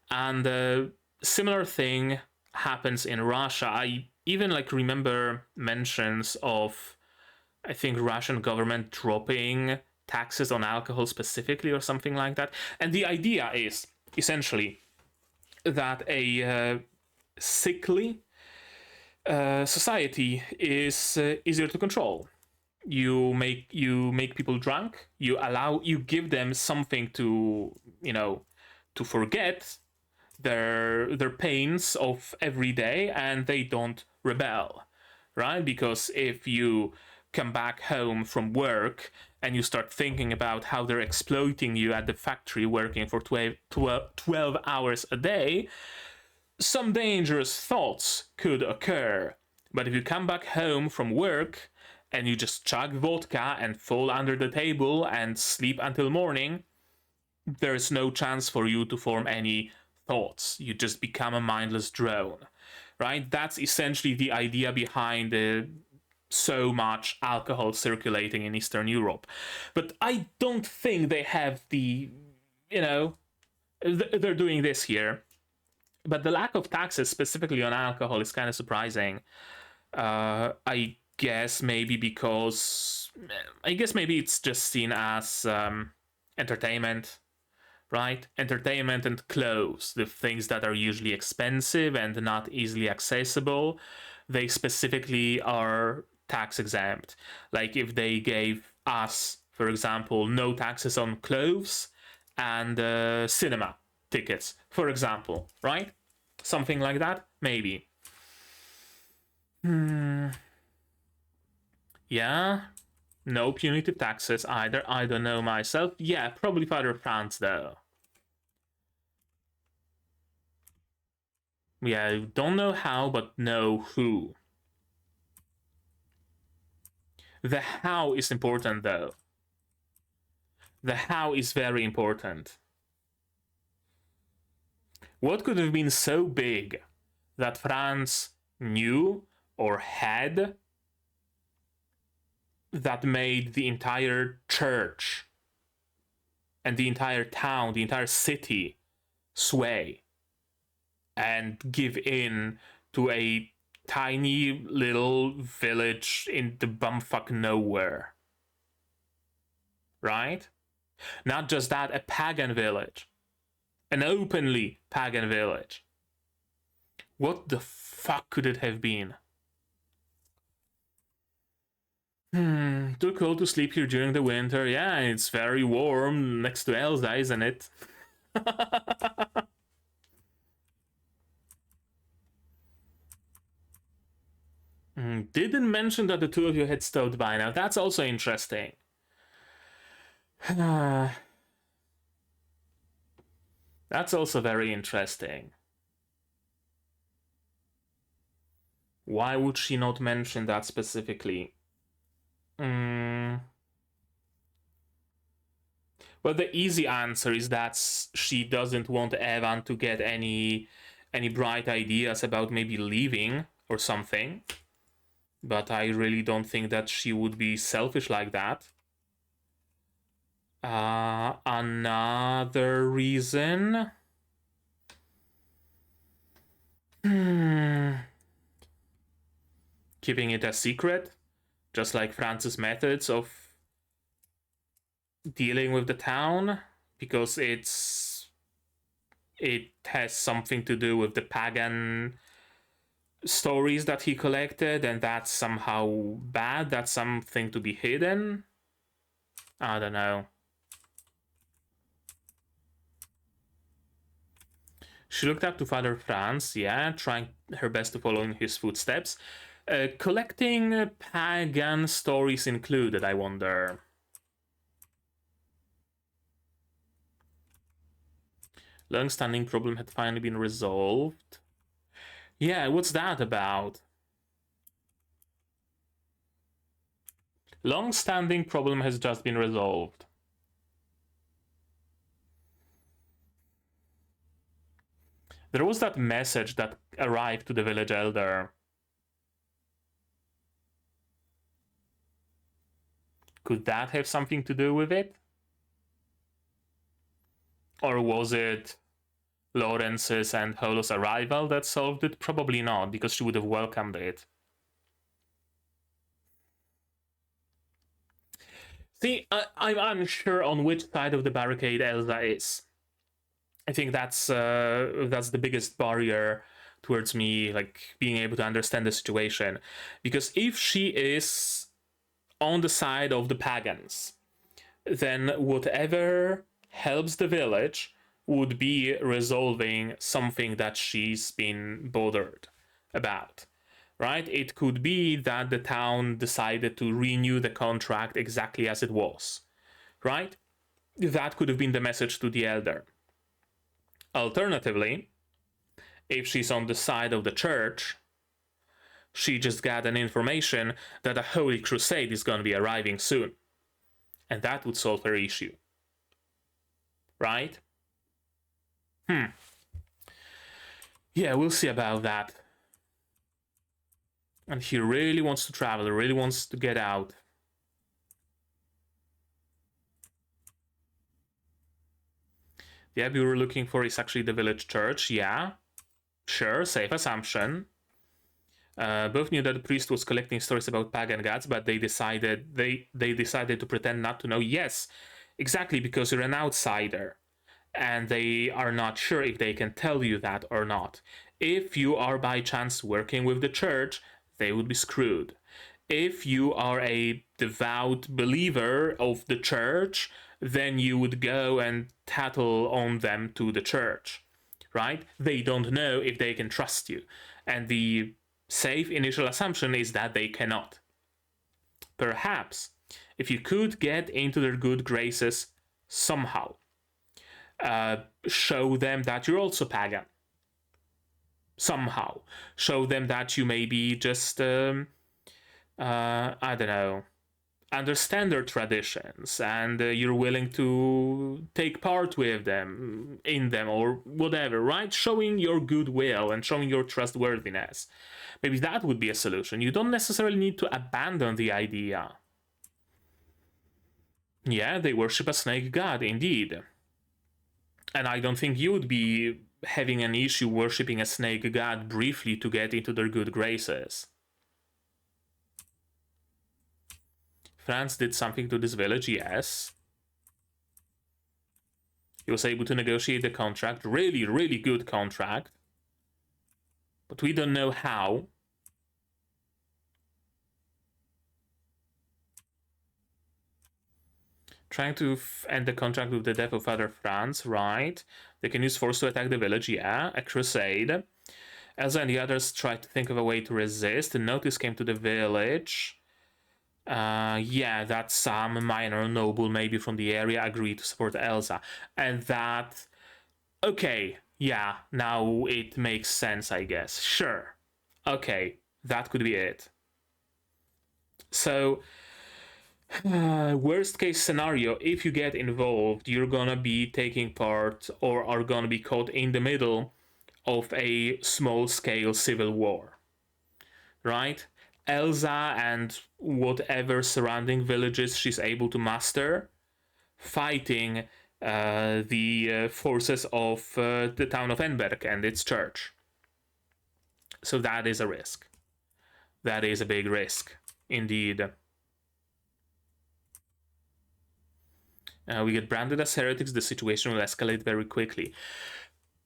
And similar thing happens in Russia. I even like remember mentions of, I think, Russian government dropping taxes on alcohol specifically or something like that. And the idea is essentially that a sickly society is easier to control. You make people drunk. You give them something to to forget, their pains of every day and they don't rebel, right? Because if you come back home from work and you start thinking about how they're exploiting you at the factory working for 12 hours a day, some dangerous thoughts could occur. But if you come back home from work and you just chug vodka and fall under the table and sleep until morning, there's no chance for you to form any thoughts. You just become a mindless drone, right? That's essentially the idea behind so much alcohol circulating in Eastern Europe. But I don't think they have the, they're doing this here. But the lack of taxes specifically on alcohol is kind of surprising. I guess maybe it's just seen as entertainment, right? Entertainment and clothes, the things that are usually expensive and not easily accessible, they specifically are tax exempt. Like if they gave us, for example, no taxes on clothes and cinema tickets, for example, right? Something like that, maybe. Yeah, no punitive taxes either. I don't know myself. Yeah, probably Father France though. Yeah, don't know how, but know who. The how is important though. The how is very important. What could have been so big that France knew or had that made the entire church and the entire town, the entire city sway and give in to a tiny little village in the bumfuck nowhere? Right? Not just that, a pagan village. An openly pagan village. What the fuck could it have been? Too cold to sleep here during the winter. Yeah, it's very warm next to Elsa, isn't it? Didn't mention that the two of you had stowed by now. That's also interesting. That's also very interesting. Why would she not mention that specifically? Well, the easy answer is that she doesn't want Evan to get any bright ideas about maybe leaving or something. But I really don't think that she would be selfish like that. Another reason. Keeping it a secret, just like France's methods of dealing with the town, because it has something to do with the pagan stories that he collected, and that's somehow bad. That's something to be hidden. I don't know. She looked up to Father Franz, yeah, trying her best to follow in his footsteps. Collecting pagan stories included, I wonder. Long-standing problem had finally been resolved. Yeah, what's that about? Long-standing problem has just been resolved. There was that message that arrived to the village elder. Could that have something to do with it? Or was it Lawrence's and Holo's arrival that solved it? Probably not, because she would have welcomed it. See, I'm unsure on which side of the barricade Elsa is. I think that's the biggest barrier towards me, like, being able to understand the situation. Because if she is on the side of the pagans, then whatever helps the village would be resolving something that she's been bothered about, right? It could be that the town decided to renew the contract exactly as it was, right? That could have been the message to the elder. Alternatively, if she's on the side of the church, she just got an information that a holy crusade is going to be arriving soon. And that would solve her issue. Right? Yeah, we'll see about that. And he really wants to travel, really wants to get out. The abbey we're looking for is actually the village church. Yeah, sure, safe assumption. Both knew that the priest was collecting stories about pagan gods, but they decided to pretend not to know. Yes, exactly, because you're an outsider, and they are not sure if they can tell you that or not. If you are by chance working with the church, they would be screwed. If you are a devout believer of the church, then you would go and tattle on them to the church, right? They don't know if they can trust you. And the safe initial assumption is that they cannot. Perhaps, if you could get into their good graces somehow, show them that you're also pagan. Somehow. Show them that you maybe just, I don't know, understand their traditions and you're willing to take part with them, in them, or whatever, right? Showing your goodwill and showing your trustworthiness. Maybe that would be a solution. You don't necessarily need to abandon the idea. Yeah, they worship a snake god, indeed. And I don't think you would be having an issue worshipping a snake god briefly to get into their good graces. France did something to this village, yes. He was able to negotiate a contract, really, really good contract. But we don't know how. Trying to end the contract with the death of Father Franz, right? They can use force to attack the village, yeah. A crusade. Elsa and the others tried to think of a way to resist. A notice came to the village. Yeah, that some minor noble, maybe from the area, agreed to support Elsa. And that... Okay, yeah, now it makes sense, I guess. Sure. Okay, that could be it. So... worst case scenario, if you get involved, you're gonna be taking part or are gonna be caught in the middle of a small scale civil war, right? Elsa and whatever surrounding villages she's able to muster fighting the forces of the town of Enberg and its church. So that is a risk. That is a big risk, indeed. We get branded as heretics, the situation will escalate very quickly.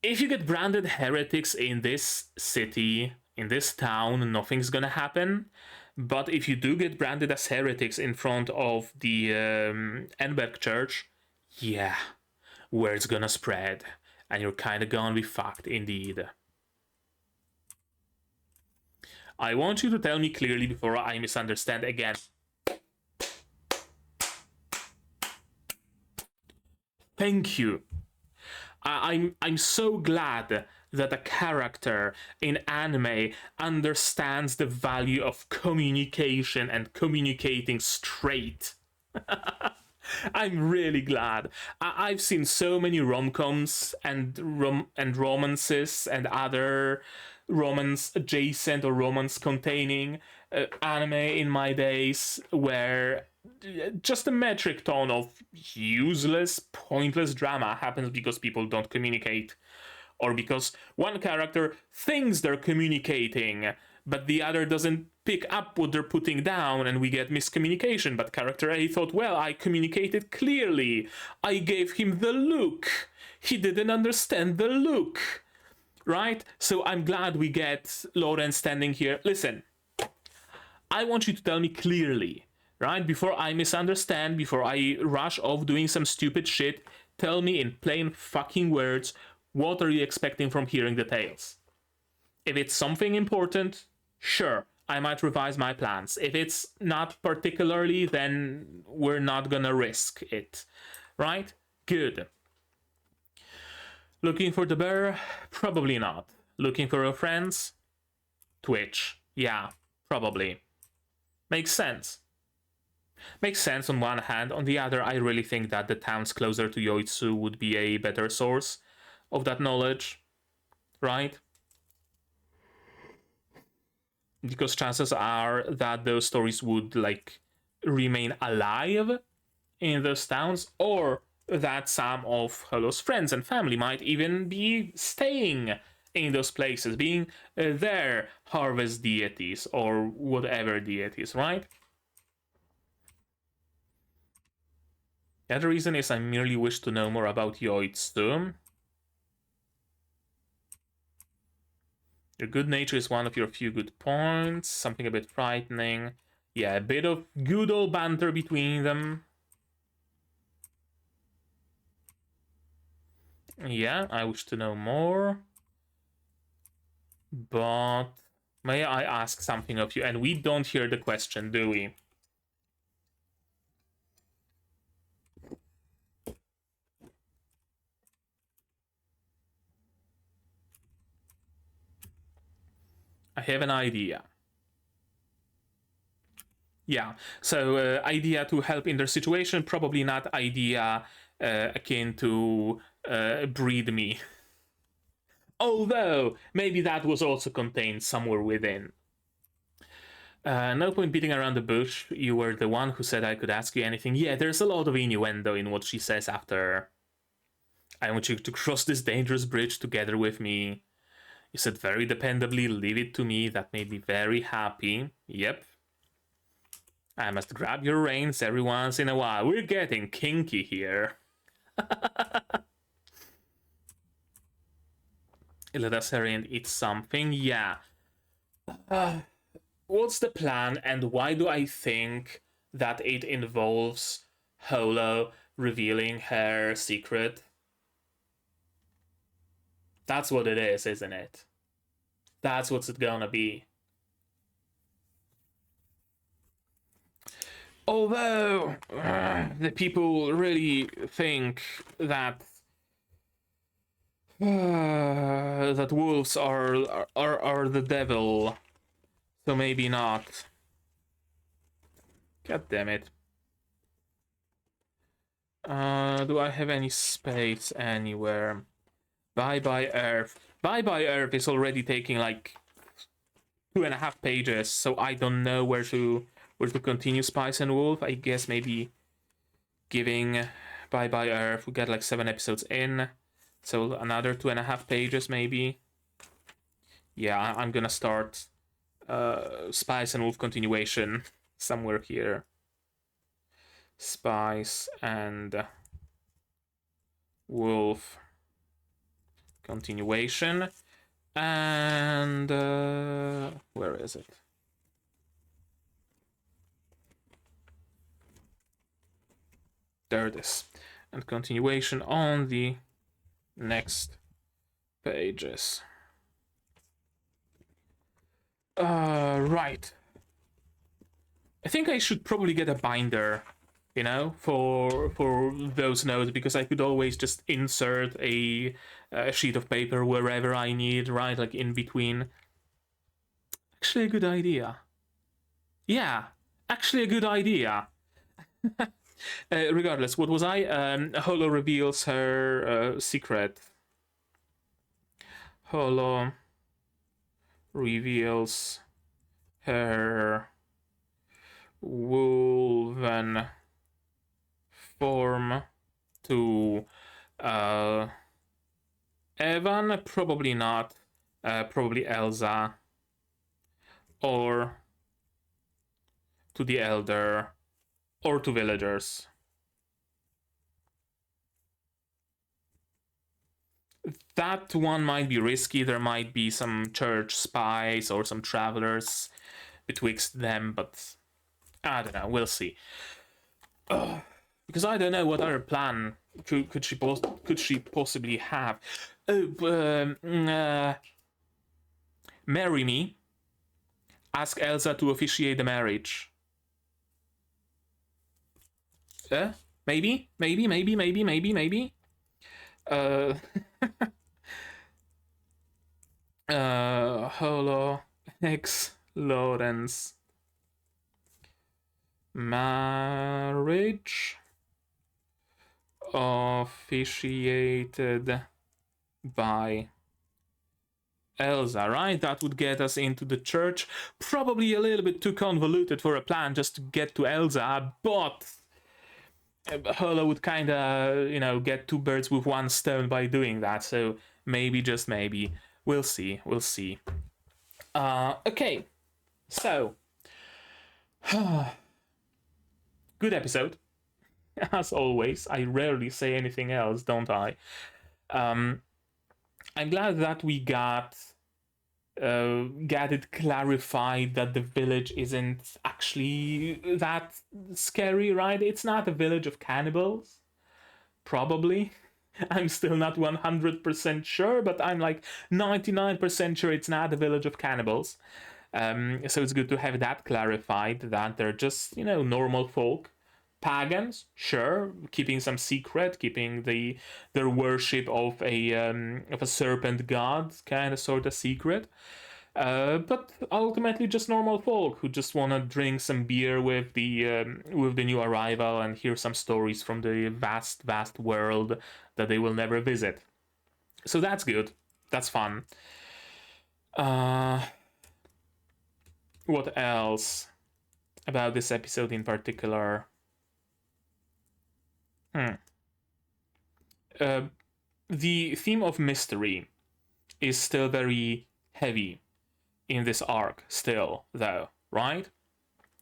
If you get branded heretics in this city, in this town, nothing's gonna happen. But if you do get branded as heretics in front of the Enberg Church, yeah, word's gonna spread. And you're kinda gonna be fucked indeed. I want you to tell me clearly before I misunderstand again. Thank you. I'm so glad that a character in anime understands the value of communication and communicating straight. I'm really glad. I've seen so many rom-coms and romances and other romance adjacent or romance containing anime in my days where just a metric ton of useless, pointless drama happens because people don't communicate. Or because one character thinks they're communicating, but the other doesn't pick up what they're putting down and we get miscommunication. But character A thought, well, I communicated clearly. I gave him the look. He didn't understand the look. Right? So I'm glad we get Lauren standing here. Listen, I want you to tell me clearly, right? Before I misunderstand, before I rush off doing some stupid shit, tell me in plain fucking words, what are you expecting from hearing the tales? If it's something important, sure, I might revise my plans. If it's not particularly, then we're not gonna risk it. Right? Good. Looking for the bear? Probably not. Looking for your friends? Twitch. Yeah, probably. Makes sense. Makes sense on one hand. On the other, I really think that the towns closer to Yoitsu would be a better source of that knowledge. Right? Because chances are that those stories would like remain alive in those towns, or that some of Hello's friends and family might even be staying in those places, being their harvest deities or whatever deities, right? The other reason is I merely wish to know more about Yoitsu. Your good nature is one of your few good points. Something a bit frightening. Yeah, a bit of good old banter between them. Yeah, I wish to know more. But may I ask something of you? And we don't hear the question, do we? I have an idea. Yeah, so idea to help in their situation, probably not idea akin to breed me. Although, maybe that was also contained somewhere within. No point beating around the bush. You were the one who said I could ask you anything. Yeah, there's a lot of innuendo in what she says after. I want you to cross this dangerous bridge together with me. You said very dependably, leave it to me. That made me very happy. Yep. I must grab your reins every once in a while. We're getting kinky here. Let us hurry and eat something. Yeah. What's the plan, and why do I think that it involves Holo revealing her secret? That's what it is, isn't it? That's what's it gonna be. Although the people really think that that wolves are the devil, so maybe not. God damn it. Do I have any space anywhere? Bye bye Earth. Bye bye Earth is already taking like 2.5 pages, so I don't know where to continue Spice and Wolf. I guess maybe giving Bye Bye Earth. We got like 7 episodes in, so another 2.5 pages maybe. Yeah, I'm gonna start Spice and Wolf continuation somewhere here. Spice and Wolf continuation. And where is it? There it is. And continuation on the next pages. Right. I think I should probably get a binder, you know, for those notes, because I could always just insert a sheet of paper wherever I need, right? Like in between. Actually, a good idea. Yeah, actually a good idea. Regardless, what was I? Holo reveals her secret. Holo reveals her woven form to Evan, probably not, probably Elsa, or to the Elder, or to villagers. That one might be risky. There might be some church spies or some travelers betwixt them, but I don't know. We'll see. Because I don't know what other plan could she possibly have? Oh, marry me. Ask Elsa to officiate the marriage. Maybe. Uh, Holo X Lawrence marriage officiated by Elsa, right? That would get us into the church. Probably a little bit too convoluted for a plan just to get to Elsa, but Holo would kind of, get two birds with one stone by doing that. So maybe, just maybe, we'll see. Okay, so good episode, as always. I rarely say anything else, don't I? I'm glad that we got it clarified that the village isn't actually that scary, right? It's not a village of cannibals, probably. I'm still not 100% sure, but I'm like 99% sure it's not a village of cannibals. So it's good to have that clarified, that they're just, normal folk. Pagans, sure, keeping some secret, keeping their worship of a serpent god kind of sort of secret. But ultimately just normal folk who just want to drink some beer with the new arrival and hear some stories from the vast world that they will never visit. So that's good. That's fun. What else about this episode in particular? The theme of mystery is still very heavy in this arc, still, though, right?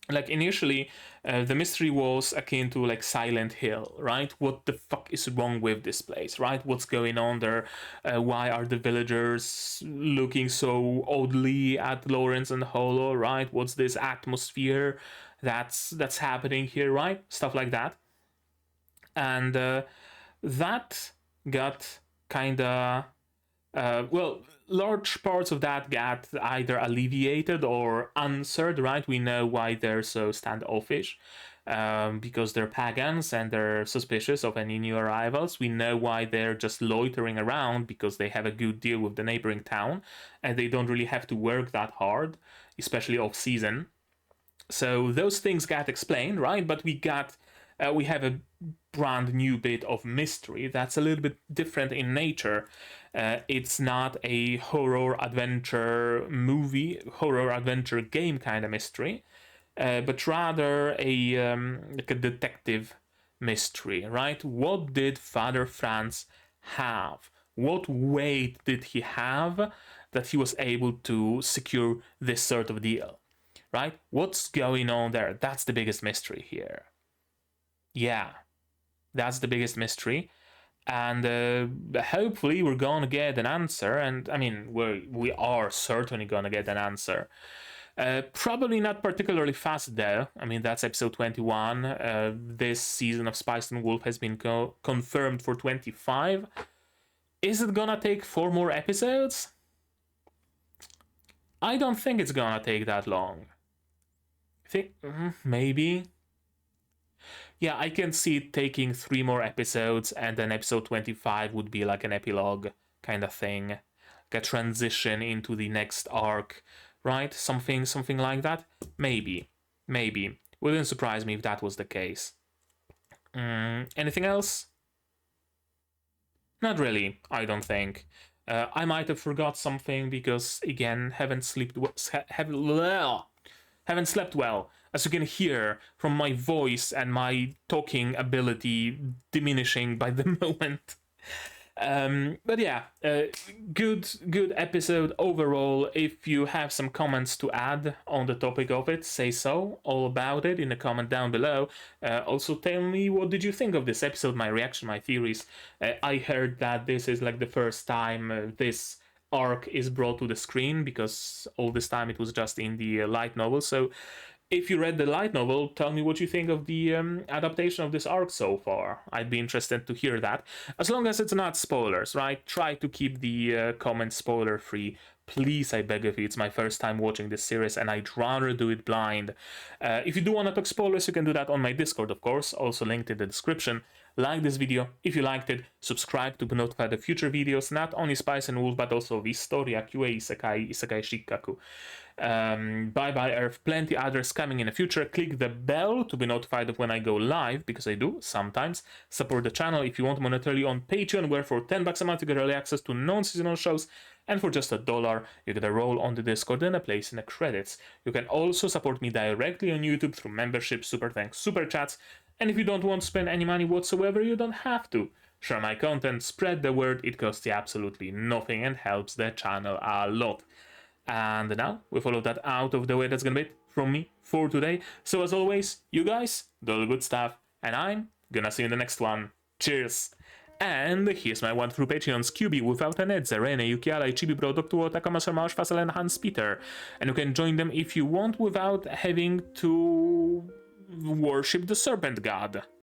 Like initially, the mystery was akin to like Silent Hill, right? What the fuck is wrong with this place, right? What's going on there? Why are the villagers looking so oddly at Lawrence and Holo, right? What's this atmosphere that's happening here, right? Stuff like that. And that got kind of large parts of that got either alleviated or answered, right? We know why they're so standoffish, because they're pagans and they're suspicious of any new arrivals. We know why they're just loitering around, because they have a good deal with the neighboring town and they don't really have to work that hard, especially off season. So those things got explained, right? But we have a brand new bit of mystery that's a little bit different in nature. It's not a horror adventure game kind of mystery, but rather like a detective mystery, right? What did Father Franz have? What weight did he have that he was able to secure this sort of deal, right? What's going on there? That's the biggest mystery here. Yeah, that's the biggest mystery. And hopefully we're gonna get an answer. And I mean, we are certainly gonna get an answer. Probably not particularly fast though. I mean, that's episode 21. This season of Spiced and Wolf has been confirmed for 25. Is it gonna take 4 more episodes? I don't think it's gonna take that long. I think maybe. Yeah, I can see it taking 3 more episodes, and then episode 25 would be like an epilogue kind of thing, like a transition into the next arc, right? Something like that. Maybe. Wouldn't surprise me if that was the case. Anything else? Not really, I don't think. I might have forgot something because, again, haven't slept well. As you can hear from my voice and my talking ability diminishing by the moment. But yeah, good episode overall. If you have some comments to add on the topic of it, say so, all about it in the comment down below. Also tell me, what did you think of this episode, my reaction, my theories. I heard that this is like the first time this arc is brought to the screen, because all this time it was just in the light novel. So if you read the light novel, tell me what you think of the adaptation of this arc so far. I'd be interested to hear that. As long as it's not spoilers, right? Try to keep the comments spoiler free. Please, I beg of you, it's my first time watching this series and I'd rather do it blind. If you do want to talk spoilers, you can do that on my Discord, of course, also linked in the description. Like this video if you liked it, subscribe to be notified of future videos, not only Spice and Wolf, but also Wistoria, QA, Isekai, Shikkaku. Bye Bye Earth, plenty others coming in the future. Click the bell to be notified of when I go live, because I do sometimes. Support the channel if you want monetarily on Patreon, where for $10 a month you get early access to non-seasonal shows, and for just $1 you get a role on the Discord and a place in the credits. You can also support me directly on YouTube through membership, super thanks, super chats, and if you don't want to spend any money whatsoever, you don't have to. Share my content, spread the word, it costs you absolutely nothing and helps the channel a lot. And now, with all of that out of the way, that's gonna be it from me for today. So as always, you guys do all the good stuff, and I'm gonna see you in the next one. Cheers! And here's my one through Patreons: QB, Without an Ed, Zarene, Yukiala, Chibi Bro, Dr. Takama, Sarmaush, Fassel, and Hans Peter. And you can join them if you want without having to worship the Serpent God.